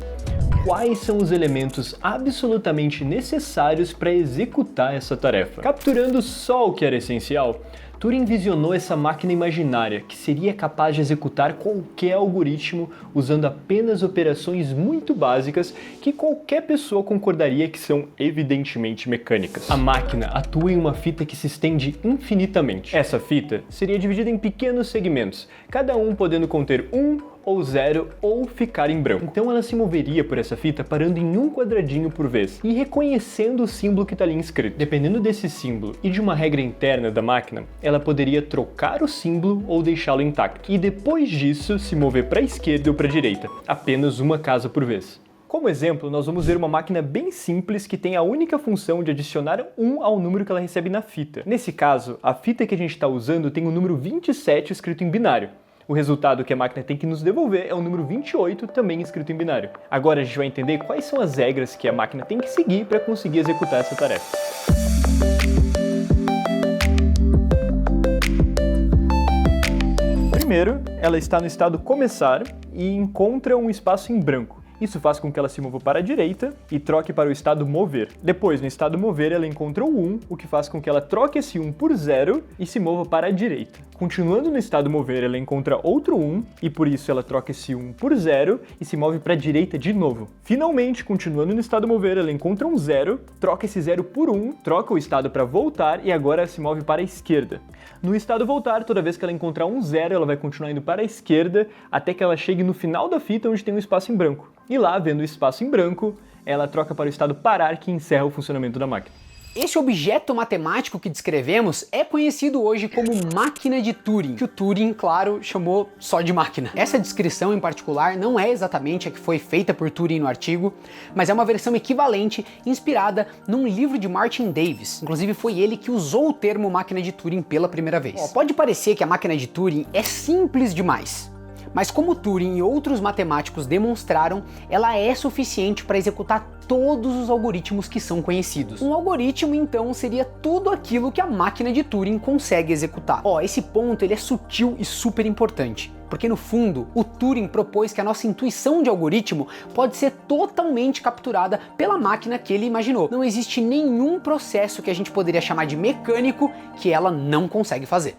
quais são os elementos absolutamente necessários para executar essa tarefa? Capturando só o que era essencial, Turing visionou essa máquina imaginária que seria capaz de executar qualquer algoritmo usando apenas operações muito básicas que qualquer pessoa concordaria que são evidentemente mecânicas. A máquina atua em uma fita que se estende infinitamente. Essa fita seria dividida em pequenos segmentos, cada um podendo conter 1 ou 0 ou ficar em branco. Então ela se moveria por essa fita parando em um quadradinho por vez e reconhecendo o símbolo que está ali inscrito. Dependendo desse símbolo e de uma regra interna da máquina, ela poderia trocar o símbolo ou deixá-lo intacto. E depois disso se mover para a esquerda ou para a direita, apenas uma casa por vez. Como exemplo, nós vamos ver uma máquina bem simples que tem a única função de adicionar 1 ao número que ela recebe na fita. Nesse caso, a fita que a gente está usando tem o número 27 escrito em binário. O resultado que a máquina tem que nos devolver é o número 28, também escrito em binário. Agora a gente vai entender quais são as regras que a máquina tem que seguir para conseguir executar essa tarefa. Primeiro, ela está no estado começar e encontra um espaço em branco. Isso faz com que ela se mova para a direita e troque para o estado mover. Depois, no estado mover, ela encontra o 1, o que faz com que ela troque esse 1 por 0 e se mova para a direita. Continuando no estado mover, ela encontra outro 1 e por isso ela troca esse 1 por 0 e se move para a direita de novo. Finalmente, continuando no estado mover, ela encontra um 0, troca esse 0 por 1, troca o estado para voltar e agora se move para a esquerda. No estado voltar, toda vez que ela encontrar um 0, ela vai continuar indo para a esquerda até que ela chegue no final da fita onde tem um espaço em branco. E lá, vendo o espaço em branco, ela troca para o estado parar, que encerra o funcionamento da máquina. Esse objeto matemático que descrevemos é conhecido hoje como máquina de Turing, que o Turing, claro, chamou só de máquina. Essa descrição em particular não é exatamente a que foi feita por Turing no artigo, mas é uma versão equivalente inspirada num livro de Martin Davis. Inclusive foi ele que usou o termo máquina de Turing pela primeira vez. Pode parecer que a máquina de Turing é simples demais, mas como Turing e outros matemáticos demonstraram, ela é suficiente para executar todos os algoritmos que são conhecidos. Um algoritmo, então, seria tudo aquilo que a máquina de Turing consegue executar. Esse ponto ele é sutil e super importante, porque no fundo, o Turing propôs que a nossa intuição de algoritmo pode ser totalmente capturada pela máquina que ele imaginou. Não existe nenhum processo que a gente poderia chamar de mecânico que ela não consegue fazer.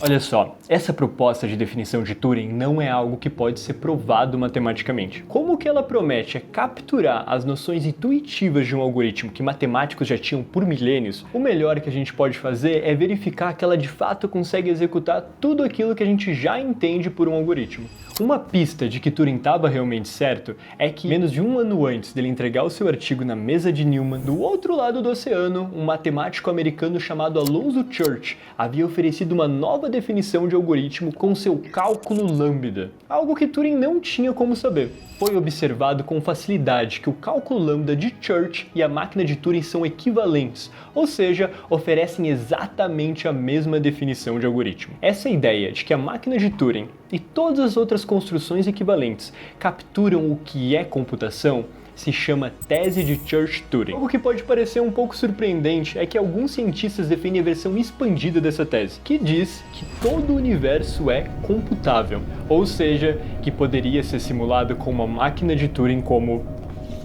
Olha só, essa proposta de definição de Turing não é algo que pode ser provado matematicamente. Como o que ela promete é capturar as noções intuitivas de um algoritmo que matemáticos já tinham por milênios, o melhor que a gente pode fazer é verificar que ela de fato consegue executar tudo aquilo que a gente já entende por um algoritmo. Uma pista de que Turing estava realmente certo é que, menos de um ano antes dele entregar o seu artigo na mesa de Newman, do outro lado do oceano, um matemático americano chamado Alonzo Church havia oferecido uma nova definição de algoritmo com seu cálculo lambda, algo que Turing não tinha como saber. Foi observado com facilidade que o cálculo lambda de Church e a máquina de Turing são equivalentes, ou seja, oferecem exatamente a mesma definição de algoritmo. Essa ideia de que a máquina de Turing e todas as outras construções equivalentes capturam o que é computação se chama tese de Church-Turing. Algo que pode parecer um pouco surpreendente é que alguns cientistas defendem a versão expandida dessa tese, que diz que todo o universo é computável, ou seja, que poderia ser simulado com uma máquina de Turing como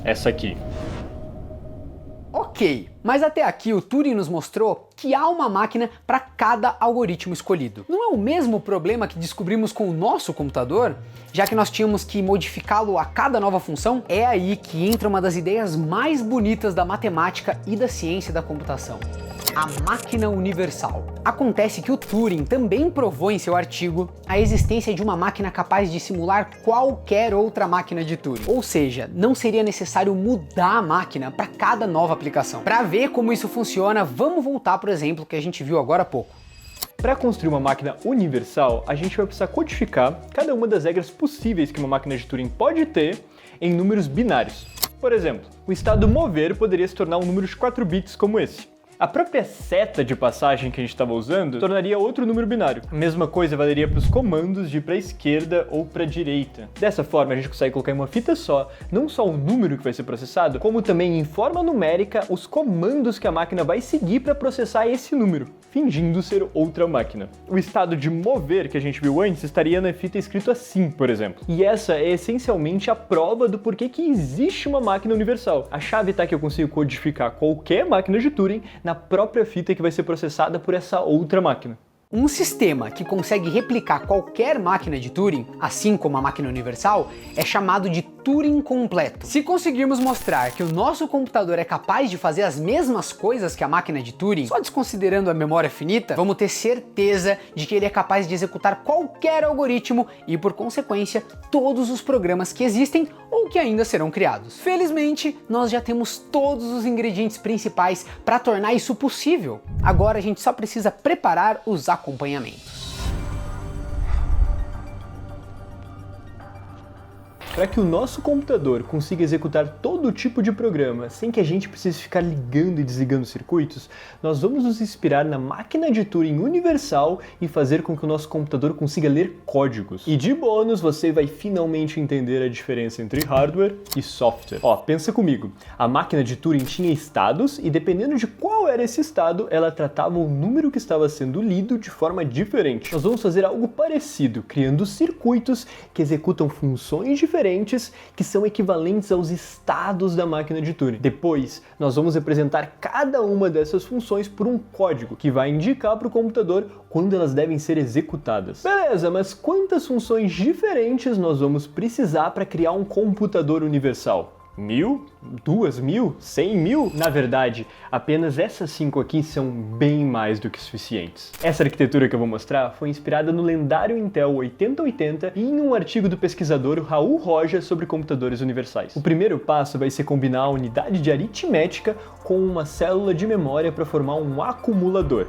essa aqui. Ok, mas até aqui o Turing nos mostrou que há uma máquina para cada algoritmo escolhido. Não é o mesmo problema que descobrimos com o nosso computador, já que nós tínhamos que modificá-lo a cada nova função? É aí que entra uma das ideias mais bonitas da matemática e da ciência da computação: a máquina universal. Acontece que o Turing também provou em seu artigo a existência de uma máquina capaz de simular qualquer outra máquina de Turing. Ou seja, não seria necessário mudar a máquina para cada nova aplicação. Para ver como isso funciona, vamos voltar para o exemplo que a gente viu agora há pouco. Para construir uma máquina universal, a gente vai precisar codificar cada uma das regras possíveis que uma máquina de Turing pode ter em números binários. Por exemplo, o estado mover poderia se tornar um número de 4 bits como esse. A própria seta de passagem que a gente estava usando tornaria outro número binário. A mesma coisa valeria para os comandos de ir para a esquerda ou para a direita. Dessa forma, a gente consegue colocar em uma fita só, não só o número que vai ser processado, como também em forma numérica os comandos que a máquina vai seguir para processar esse número, fingindo ser outra máquina. O estado de mover que a gente viu antes estaria na fita escrito assim, por exemplo. E essa é essencialmente a prova do porquê que existe uma máquina universal. A chave está que eu consigo codificar qualquer máquina de Turing na própria fita que vai ser processada por essa outra máquina. Um sistema que consegue replicar qualquer máquina de Turing, assim como a máquina universal, é chamado de Turing completo. Se conseguirmos mostrar que o nosso computador é capaz de fazer as mesmas coisas que a máquina de Turing, só desconsiderando a memória finita, vamos ter certeza de que ele é capaz de executar qualquer algoritmo e, por consequência, todos os programas que existem ou que ainda serão criados. Felizmente, nós já temos todos os ingredientes principais para tornar isso possível. Agora a gente só precisa preparar os acompanhamentos. Para que o nosso computador consiga executar todo tipo de programa sem que a gente precise ficar ligando e desligando circuitos, nós vamos nos inspirar na máquina de Turing universal e fazer com que o nosso computador consiga ler códigos. E de bônus, você vai finalmente entender a diferença entre hardware e software. Pensa comigo, a máquina de Turing tinha estados e dependendo de qual era esse estado, ela tratava o número que estava sendo lido de forma diferente. Nós vamos fazer algo parecido, criando circuitos que executam funções diferentes que são equivalentes aos estados da máquina de Turing. Depois, nós vamos representar cada uma dessas funções por um código que vai indicar para o computador quando elas devem ser executadas. Beleza, mas quantas funções diferentes nós vamos precisar para criar um computador universal? 1000? 2000? 100.000? Na verdade, apenas essas 5 aqui são bem mais do que suficientes. Essa arquitetura que eu vou mostrar foi inspirada no lendário Intel 8080 e em um artigo do pesquisador Raul Roja sobre computadores universais. O primeiro passo vai ser combinar a unidade de aritmética com uma célula de memória para formar um acumulador.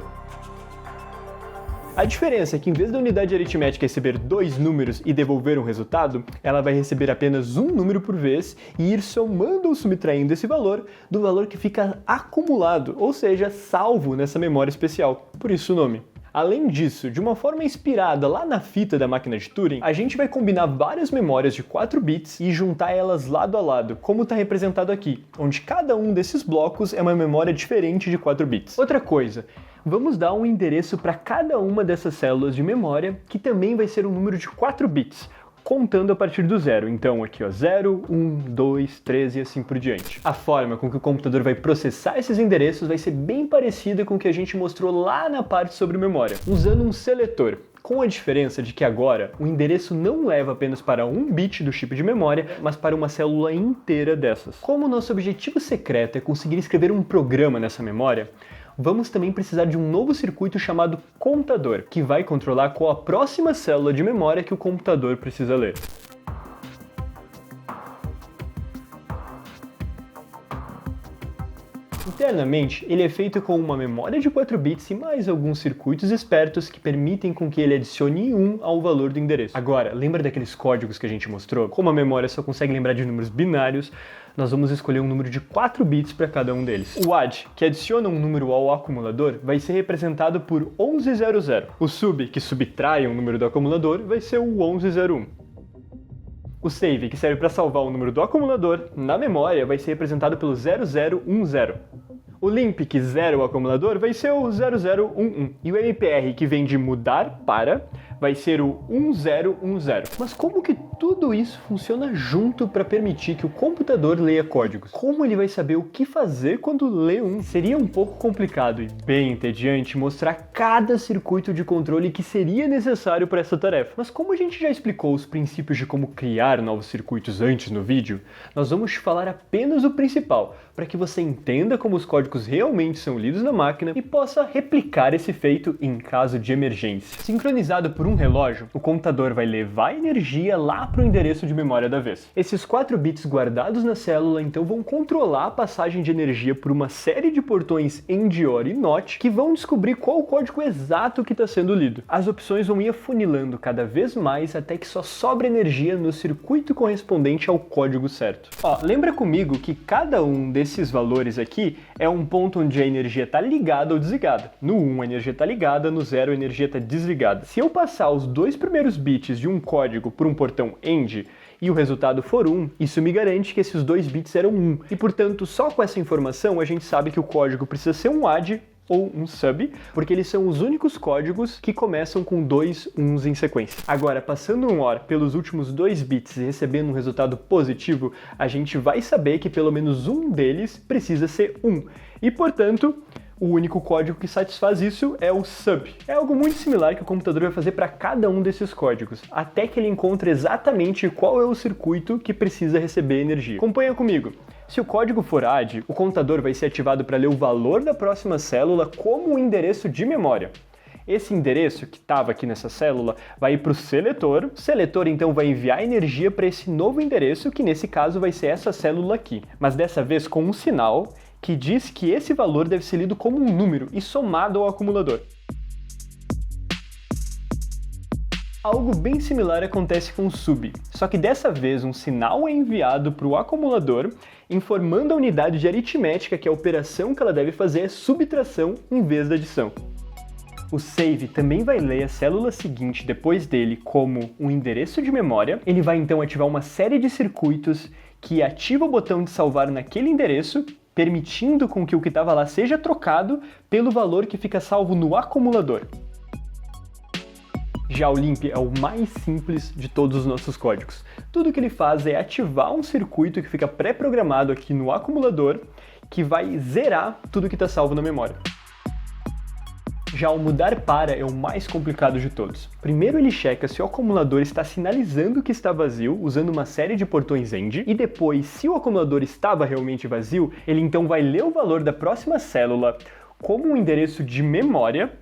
A diferença é que em vez da unidade aritmética receber 2 números e devolver um resultado, ela vai receber apenas um número por vez e ir somando ou subtraindo esse valor do valor que fica acumulado, ou seja, salvo nessa memória especial, por isso o nome. Além disso, de uma forma inspirada lá na fita da máquina de Turing, a gente vai combinar várias memórias de 4 bits e juntar elas lado a lado, como está representado aqui, onde cada um desses blocos é uma memória diferente de 4 bits. Outra coisa, vamos dar um endereço para cada uma dessas células de memória, que também vai ser um número de 4 bits, contando a partir do zero. Então aqui ó, 0, 1, 2, 3 e assim por diante. A forma com que o computador vai processar esses endereços vai ser bem parecida com o que a gente mostrou lá na parte sobre memória, usando um seletor. Com a diferença de que agora o endereço não leva apenas para um bit do chip de memória, mas para uma célula inteira dessas. Como o nosso objetivo secreto é conseguir escrever um programa nessa memória, vamos também precisar de um novo circuito chamado contador, que vai controlar qual a próxima célula de memória que o computador precisa ler. Internamente, ele é feito com uma memória de 4 bits e mais alguns circuitos espertos que permitem com que ele adicione 1 ao valor do endereço. Agora, lembra daqueles códigos que a gente mostrou? Como a memória só consegue lembrar de números binários, nós vamos escolher um número de 4 bits para cada um deles. O add, que adiciona um número ao acumulador, vai ser representado por 1100. O sub, que subtrai um número do acumulador, vai ser o 1101. O save, que serve para salvar o número do acumulador na memória, vai ser representado pelo 0010. O limp, que zera o acumulador, vai ser o 0011. E o MPR, que vem de mudar para, vai ser o 1010. Mas como que tudo isso funciona junto para permitir que o computador leia códigos? Como ele vai saber o que fazer quando lê um? Seria um pouco complicado e bem entediante mostrar cada circuito de controle que seria necessário para essa tarefa. Mas como a gente já explicou os princípios de como criar novos circuitos antes no vídeo, nós vamos te falar apenas o principal, para que você entenda como os códigos realmente são lidos na máquina e possa replicar esse feito em caso de emergência. Sincronizado por um relógio, o computador vai levar a energia lá para o endereço de memória da vez. Esses 4 bits guardados na célula então vão controlar a passagem de energia por uma série de portões AND, OR e NOT que vão descobrir qual o código exato que está sendo lido. As opções vão ir afunilando cada vez mais até que só sobra energia no circuito correspondente ao código certo. Ó, lembra comigo que cada um desses valores aqui é um ponto onde a energia está ligada ou desligada. No 1 a energia está ligada, no 0 a energia está desligada. Se eu passar os 2 primeiros bits de um código por um portão AND e o resultado for 1, isso me garante que esses 2 bits eram 1. E portanto, só com essa informação a gente sabe que o código precisa ser um add ou um sub, porque eles são os únicos códigos que começam com 2 1s em sequência. Agora, passando um OR pelos últimos 2 bits e recebendo um resultado positivo, a gente vai saber que pelo menos um deles precisa ser 1. E portanto, o único código que satisfaz isso é o sub. É algo muito similar que o computador vai fazer para cada um desses códigos, até que ele encontre exatamente qual é o circuito que precisa receber energia. Acompanha comigo. Se o código for add, o computador vai ser ativado para ler o valor da próxima célula como um endereço de memória. Esse endereço que estava aqui nessa célula vai ir para o seletor. O seletor então vai enviar energia para esse novo endereço, que nesse caso vai ser essa célula aqui, mas dessa vez com um sinal que diz que esse valor deve ser lido como um número e somado ao acumulador. Algo bem similar acontece com o sub, só que dessa vez um sinal é enviado para o acumulador, informando a unidade de aritmética que a operação que ela deve fazer é subtração em vez da adição. O save também vai ler a célula seguinte depois dele como um endereço de memória. Ele vai então ativar uma série de circuitos que ativa o botão de salvar naquele endereço, permitindo com que o que estava lá seja trocado pelo valor que fica salvo no acumulador. Já o limp é o mais simples de todos os nossos códigos. Tudo que ele faz é ativar um circuito que fica pré-programado aqui no acumulador, que vai zerar tudo que está salvo na memória. Já o mudar para é o mais complicado de todos. Primeiro ele checa se o acumulador está sinalizando que está vazio, usando uma série de portões AND, e depois, se o acumulador estava realmente vazio, ele então vai ler o valor da próxima célula como um endereço de memória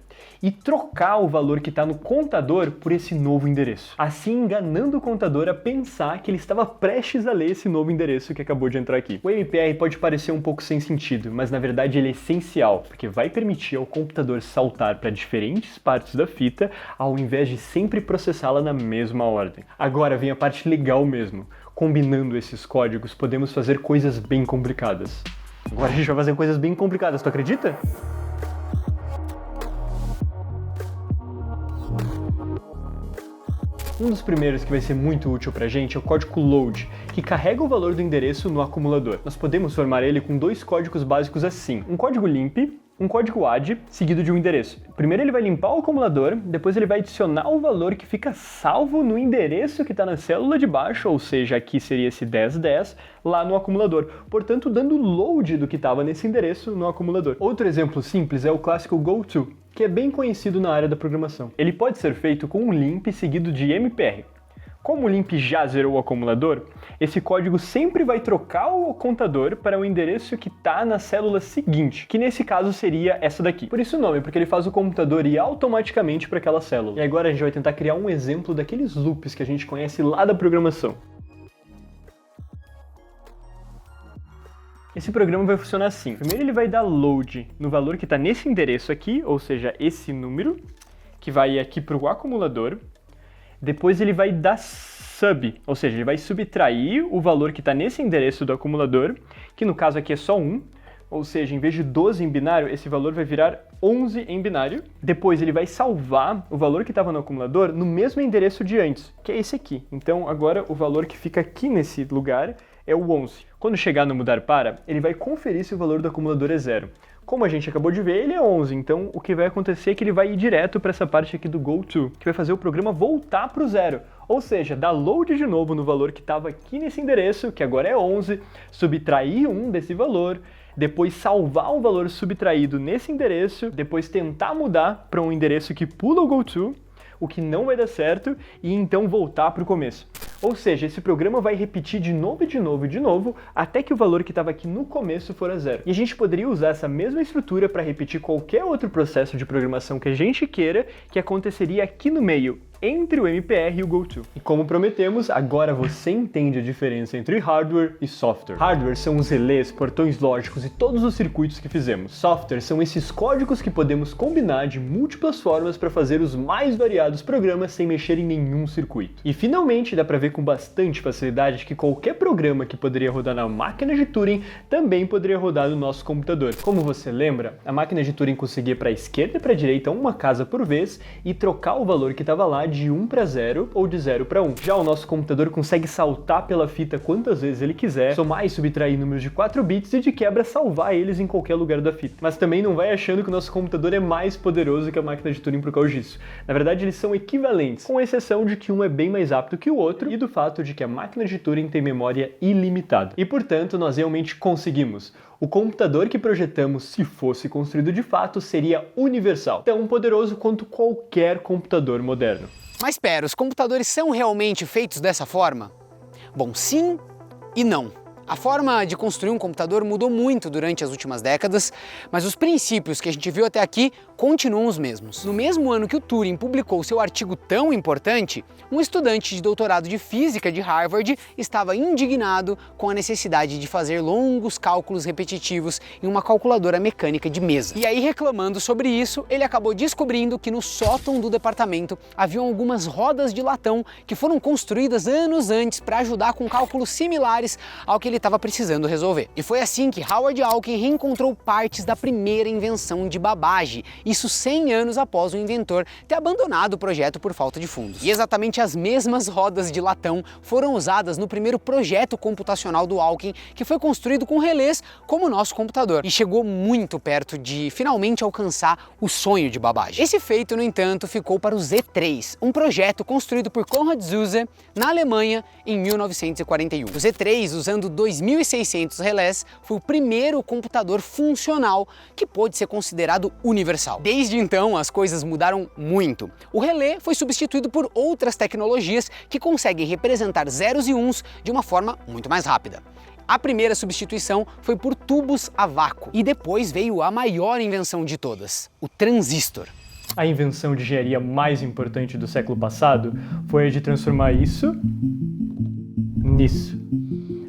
e trocar o valor que está no contador por esse novo endereço. Assim, enganando o contador a pensar que ele estava prestes a ler esse novo endereço que acabou de entrar aqui. O MPR pode parecer um pouco sem sentido, mas na verdade ele é essencial, porque vai permitir ao computador saltar para diferentes partes da fita, ao invés de sempre processá-la na mesma ordem. Agora vem a parte legal mesmo. Combinando esses códigos, podemos fazer coisas bem complicadas. Agora a gente vai fazer coisas bem complicadas, tu acredita? Um dos primeiros que vai ser muito útil pra gente é o código load, que carrega o valor do endereço no acumulador. Nós podemos formar ele com dois códigos básicos assim, um código limp, um código add, seguido de um endereço. Primeiro ele vai limpar o acumulador, depois ele vai adicionar o valor que fica salvo no endereço que está na célula de baixo, ou seja, aqui seria esse 1010, lá no acumulador, portanto dando load do que estava nesse endereço no acumulador. Outro exemplo simples é o clássico goto, que é bem conhecido na área da programação. Ele pode ser feito com um limp seguido de MPR. Como o limp já zerou o acumulador, esse código sempre vai trocar o contador para o endereço que está na célula seguinte, que nesse caso seria essa daqui. Por isso o nome, porque ele faz o computador ir automaticamente para aquela célula. E agora a gente vai tentar criar um exemplo daqueles loops que a gente conhece lá da programação. Esse programa vai funcionar assim. Primeiro ele vai dar load no valor que está nesse endereço aqui, ou seja, esse número, que vai aqui para o acumulador. Depois ele vai dar sub, ou seja, ele vai subtrair o valor que está nesse endereço do acumulador, que no caso aqui é só 1, ou seja, em vez de 12 em binário, esse valor vai virar 11 em binário. Depois ele vai salvar o valor que estava no acumulador no mesmo endereço de antes, que é esse aqui. Então agora o valor que fica aqui nesse lugar é o 11. Quando chegar no mudar para, ele vai conferir se o valor do acumulador é 0. Como a gente acabou de ver, ele é 11, então o que vai acontecer é que ele vai ir direto para essa parte aqui do goTo, que vai fazer o programa voltar para o 0. Ou seja, dar load de novo no valor que estava aqui nesse endereço, que agora é 11, subtrair 1 desse valor, depois salvar o valor subtraído nesse endereço, depois tentar mudar para um endereço que pula o goTo, o que não vai dar certo, e então voltar para o começo. Ou seja, esse programa vai repetir de novo e de novo e de novo, até que o valor que estava aqui no começo for a 0. E a gente poderia usar essa mesma estrutura para repetir qualquer outro processo de programação que a gente queira, que aconteceria aqui no meio, entre o MPR e o goTo. E como prometemos, agora você entende a diferença entre hardware e software. Hardware são os relés, portões lógicos e todos os circuitos que fizemos. Software são esses códigos que podemos combinar de múltiplas formas para fazer os mais variados programas sem mexer em nenhum circuito. E finalmente dá para ver com bastante facilidade que qualquer programa que poderia rodar na máquina de Turing também poderia rodar no nosso computador. Como você lembra, a máquina de Turing conseguia para a esquerda e para a direita uma casa por vez e trocar o valor que estava lá de 1 para 0 ou de 0 para 1. Já o nosso computador consegue saltar pela fita quantas vezes ele quiser, somar e subtrair números de 4 bits e de quebra salvar eles em qualquer lugar da fita. Mas também não vai achando que o nosso computador é mais poderoso que a máquina de Turing por causa disso. Na verdade, eles são equivalentes, com exceção de que um é bem mais rápido que o outro e do fato de que a máquina de Turing tem memória ilimitada. E portanto, nós realmente conseguimos. O computador que projetamos, se fosse construído de fato, seria universal, tão poderoso quanto qualquer computador moderno. Mas pera, os computadores são realmente feitos dessa forma? Bom, sim e não. A forma de construir um computador mudou muito durante as últimas décadas, mas os princípios que a gente viu até aqui continuam os mesmos. No mesmo ano que o Turing publicou seu artigo tão importante, um estudante de doutorado de física de Harvard estava indignado com a necessidade de fazer longos cálculos repetitivos em uma calculadora mecânica de mesa. E aí, reclamando sobre isso, ele acabou descobrindo que no sótão do departamento haviam algumas rodas de latão que foram construídas anos antes para ajudar com cálculos similares ao que ele estava precisando resolver. E foi assim que Howard Alkin reencontrou partes da primeira invenção de Babbage, isso 100 anos após o inventor ter abandonado o projeto por falta de fundos. E exatamente as mesmas rodas de latão foram usadas no primeiro projeto computacional do Alkin, que foi construído com relés como o nosso computador, e chegou muito perto de finalmente alcançar o sonho de Babbage. Esse feito, no entanto, ficou para o Z3, um projeto construído por Konrad Zuse na Alemanha em 1941. O Z3, usando 2600 relés foi o primeiro computador funcional que pôde ser considerado universal. Desde então, as coisas mudaram muito. O relé foi substituído por outras tecnologias que conseguem representar zeros e uns de uma forma muito mais rápida. A primeira substituição foi por tubos a vácuo, e depois veio a maior invenção de todas, o transistor. A invenção de engenharia mais importante do século passado foi a de transformar isso nisso.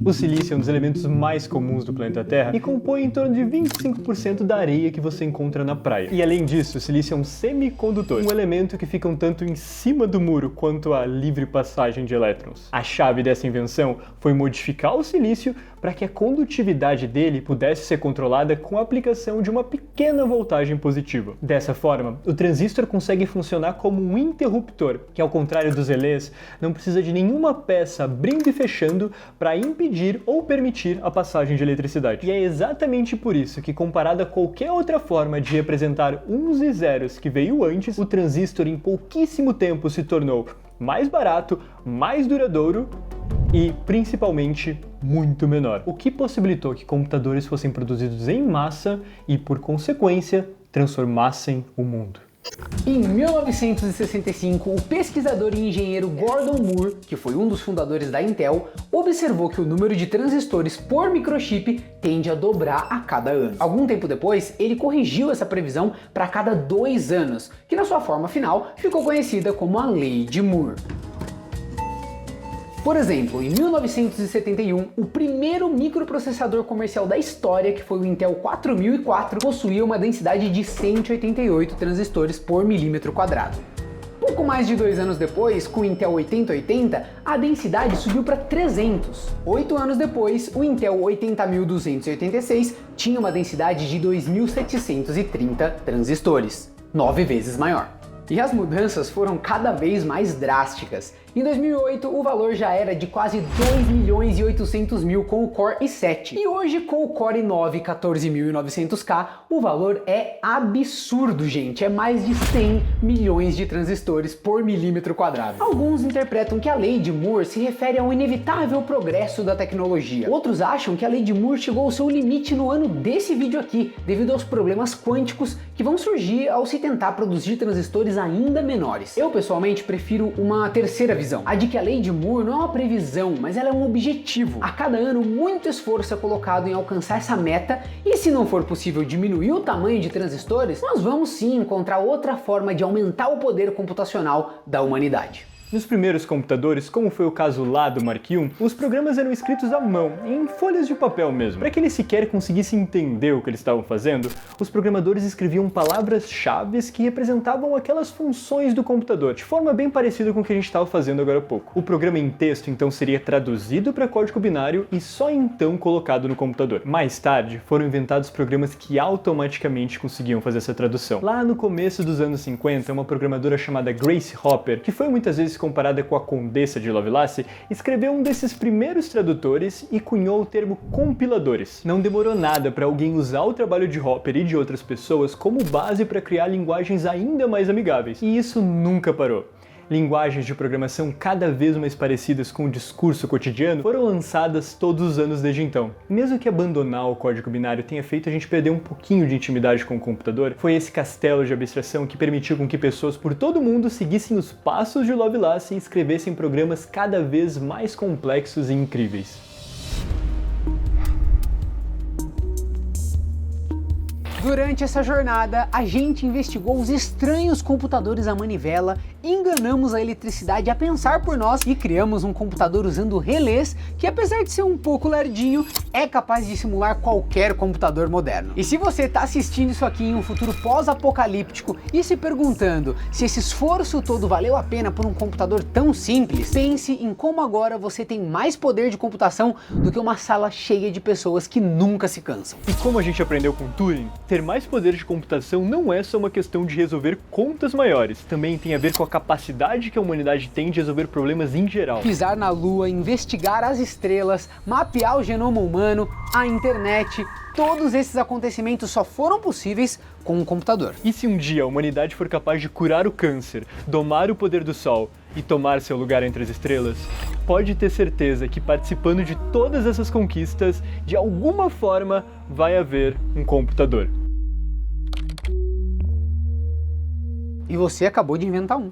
O silício é um dos elementos mais comuns do planeta Terra e compõe em torno de 25% da areia que você encontra na praia. E além disso, o silício é um semicondutor, um elemento que fica um tanto em cima do muro quanto à livre passagem de elétrons. A chave dessa invenção foi modificar o silício para que a condutividade dele pudesse ser controlada com a aplicação de uma pequena voltagem positiva. Dessa forma, o transistor consegue funcionar como um interruptor, que ao contrário dos relés, não precisa de nenhuma peça abrindo e fechando para impedir ou permitir a passagem de eletricidade. E é exatamente por isso que, comparado a qualquer outra forma de representar uns e zeros que veio antes, o transistor em pouquíssimo tempo se tornou mais barato, mais duradouro e, principalmente, muito menor. O que possibilitou que computadores fossem produzidos em massa e, por consequência, transformassem o mundo. Em 1965, o pesquisador e engenheiro Gordon Moore, que foi um dos fundadores da Intel, observou que o número de transistores por microchip tende a dobrar a cada ano. Algum tempo depois, ele corrigiu essa previsão para cada 2 anos, que na sua forma final ficou conhecida como a Lei de Moore. Por exemplo, em 1971, o primeiro microprocessador comercial da história, que foi o Intel 4004, possuía uma densidade de 188 transistores por milímetro quadrado. Pouco mais de 2 anos depois, com o Intel 8080, a densidade subiu para 300. 8 anos depois, o Intel 80286 tinha uma densidade de 2.730 transistores, 9 vezes maior. E as mudanças foram cada vez mais drásticas. Em 2008, o valor já era de quase 2.800.000 com o Core i7. E hoje, com o Core i9 14.900K, o valor é absurdo, gente. É mais de 100 milhões de transistores por milímetro quadrado. Alguns interpretam que a Lei de Moore se refere ao inevitável progresso da tecnologia. Outros acham que a Lei de Moore chegou ao seu limite no ano desse vídeo aqui, devido aos problemas quânticos que vão surgir ao se tentar produzir transistores ainda menores. Eu, pessoalmente, prefiro uma terceira visão. A de que a Lei de Moore não é uma previsão, mas ela é um objetivo. A cada ano, muito esforço é colocado em alcançar essa meta, e se não for possível diminuir o tamanho de transistores, nós vamos sim encontrar outra forma de aumentar o poder computacional da humanidade. Nos primeiros computadores, como foi o caso lá do Mark I, os programas eram escritos à mão, em folhas de papel mesmo. Para que eles sequer conseguissem entender o que eles estavam fazendo, os programadores escreviam palavras-chave que representavam aquelas funções do computador, de forma bem parecida com o que a gente estava fazendo agora há pouco. O programa em texto então seria traduzido para código binário e só então colocado no computador. Mais tarde, foram inventados programas que automaticamente conseguiam fazer essa tradução. Lá no começo dos anos 50, uma programadora chamada Grace Hopper, que foi muitas vezes comparada com a Condessa de Lovelace, escreveu um desses primeiros tradutores e cunhou o termo compiladores. Não demorou nada para alguém usar o trabalho de Hopper e de outras pessoas como base para criar linguagens ainda mais amigáveis. E isso nunca parou. Linguagens de programação cada vez mais parecidas com o discurso cotidiano foram lançadas todos os anos desde então. Mesmo que abandonar o código binário tenha feito a gente perder um pouquinho de intimidade com o computador, foi esse castelo de abstração que permitiu com que pessoas por todo o mundo seguissem os passos de Lovelace e escrevessem programas cada vez mais complexos e incríveis. Durante essa jornada, a gente investigou os estranhos computadores à manivela, enganamos a eletricidade a pensar por nós e criamos um computador usando relés que, apesar de ser um pouco lerdinho, é capaz de simular qualquer computador moderno. E se você está assistindo isso aqui em um futuro pós-apocalíptico e se perguntando se esse esforço todo valeu a pena por um computador tão simples, pense em como agora você tem mais poder de computação do que uma sala cheia de pessoas que nunca se cansam. E como a gente aprendeu com Turing, ter mais poder de computação não é só uma questão de resolver contas maiores, também tem a ver com a capacidade que a humanidade tem de resolver problemas em geral. Pisar na Lua, investigar as estrelas, mapear o genoma humano, a internet, todos esses acontecimentos só foram possíveis com um computador. E se um dia a humanidade for capaz de curar o câncer, domar o poder do sol e tomar seu lugar entre as estrelas, pode ter certeza que participando de todas essas conquistas, de alguma forma vai haver um computador. E você acabou de inventar um.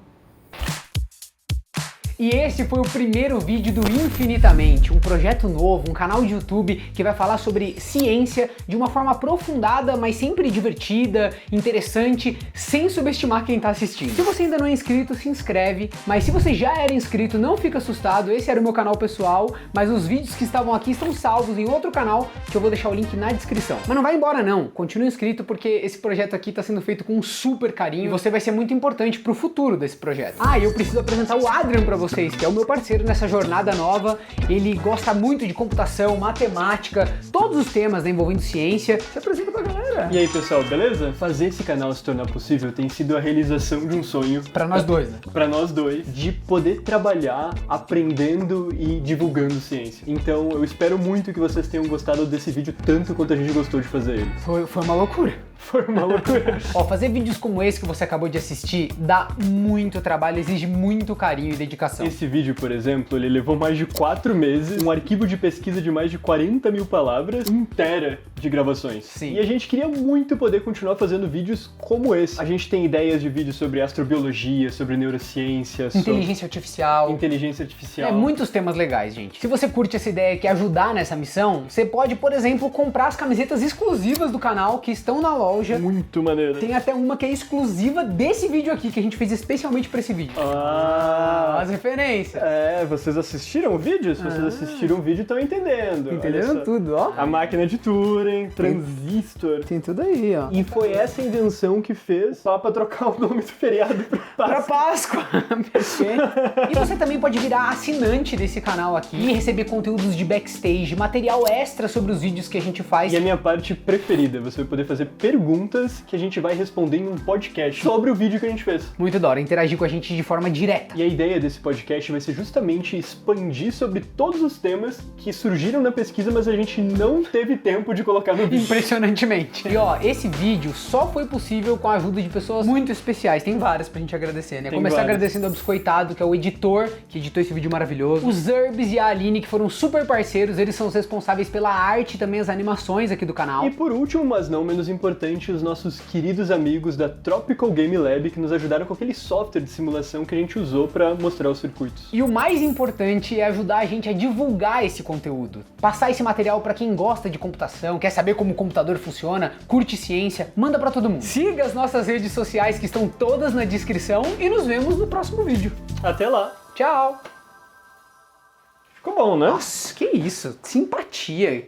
E esse foi o primeiro vídeo do Infinitamente, um projeto novo, um canal de YouTube que vai falar sobre ciência de uma forma aprofundada, mas sempre divertida, interessante, sem subestimar quem está assistindo. Se você ainda não é inscrito, se inscreve, mas se você já era inscrito, não fica assustado, esse era o meu canal pessoal, mas os vídeos que estavam aqui estão salvos em outro canal, que eu vou deixar o link na descrição. Mas não vai embora não, continue inscrito porque esse projeto aqui está sendo feito com um super carinho e você vai ser muito importante para o futuro desse projeto. Ah, e eu preciso apresentar o Adrian para vocês, que é o meu parceiro nessa jornada nova. Ele gosta muito de computação, matemática, todos os temas, né, envolvendo ciência. Se apresenta pra galera. E aí, pessoal, beleza? Fazer esse canal se tornar possível tem sido a realização de um sonho. Pra nós dois, né? Pra nós dois, de poder trabalhar aprendendo e divulgando ciência. Então, eu espero muito que vocês tenham gostado desse vídeo tanto quanto a gente gostou de fazer ele. Foi uma loucura. Foi uma loucura. Ó, fazer vídeos como esse que você acabou de assistir dá muito trabalho, exige muito carinho e dedicação. Esse vídeo, por exemplo, ele levou mais de 4 meses, um arquivo de pesquisa de mais de 40 mil palavras, 1 tera de gravações. Sim. E a gente queria muito poder continuar fazendo vídeos como esse. A gente tem ideias de vídeos sobre astrobiologia, sobre neurociência, Inteligência artificial. Inteligência artificial. Muitos temas legais, gente. Se você curte essa ideia e quer ajudar nessa missão, você pode, por exemplo, comprar as camisetas exclusivas do canal que estão na loja. Muito maneiro. Tem até uma que é exclusiva desse vídeo aqui, que a gente fez especialmente pra esse vídeo. As referências. É, vocês assistiram o vídeo? Se vocês assistiram o vídeo, estão entendendo. Entenderam tudo, ó. A máquina de Turing, transistor. Tem tudo aí, ó. E foi essa invenção que fez só pra trocar o nome do feriado Pra Páscoa. Perfeito. E você também pode virar assinante desse canal aqui e receber conteúdos de backstage, material extra sobre os vídeos que a gente faz. E a minha parte preferida, você vai poder fazer perguntas que a gente vai responder em um podcast sobre o vídeo que a gente fez. Muito da hora, interagir com a gente de forma direta. E a ideia desse podcast vai ser justamente expandir sobre todos os temas que surgiram na pesquisa, mas a gente não teve tempo de colocar no vídeo. Impressionantemente. E ó, esse vídeo só foi possível com a ajuda de pessoas muito especiais. Tem várias pra gente agradecer, né? Começar agradecendo ao Biscoitado, que é o editor, que editou esse vídeo maravilhoso. Os Zerbs e a Aline, que foram super parceiros, eles são os responsáveis pela arte e também as animações aqui do canal. E por último, mas não menos importante, os nossos queridos amigos da Tropical Game Lab, que nos ajudaram com aquele software de simulação que a gente usou para mostrar os circuitos. E o mais importante é ajudar a gente a divulgar esse conteúdo, passar esse material para quem gosta de computação, quer saber como o computador funciona, curte ciência, manda para todo mundo. Siga as nossas redes sociais que estão todas na descrição e nos vemos no próximo vídeo. Até lá! Tchau! Ficou bom, né? Nossa, que isso, simpatia!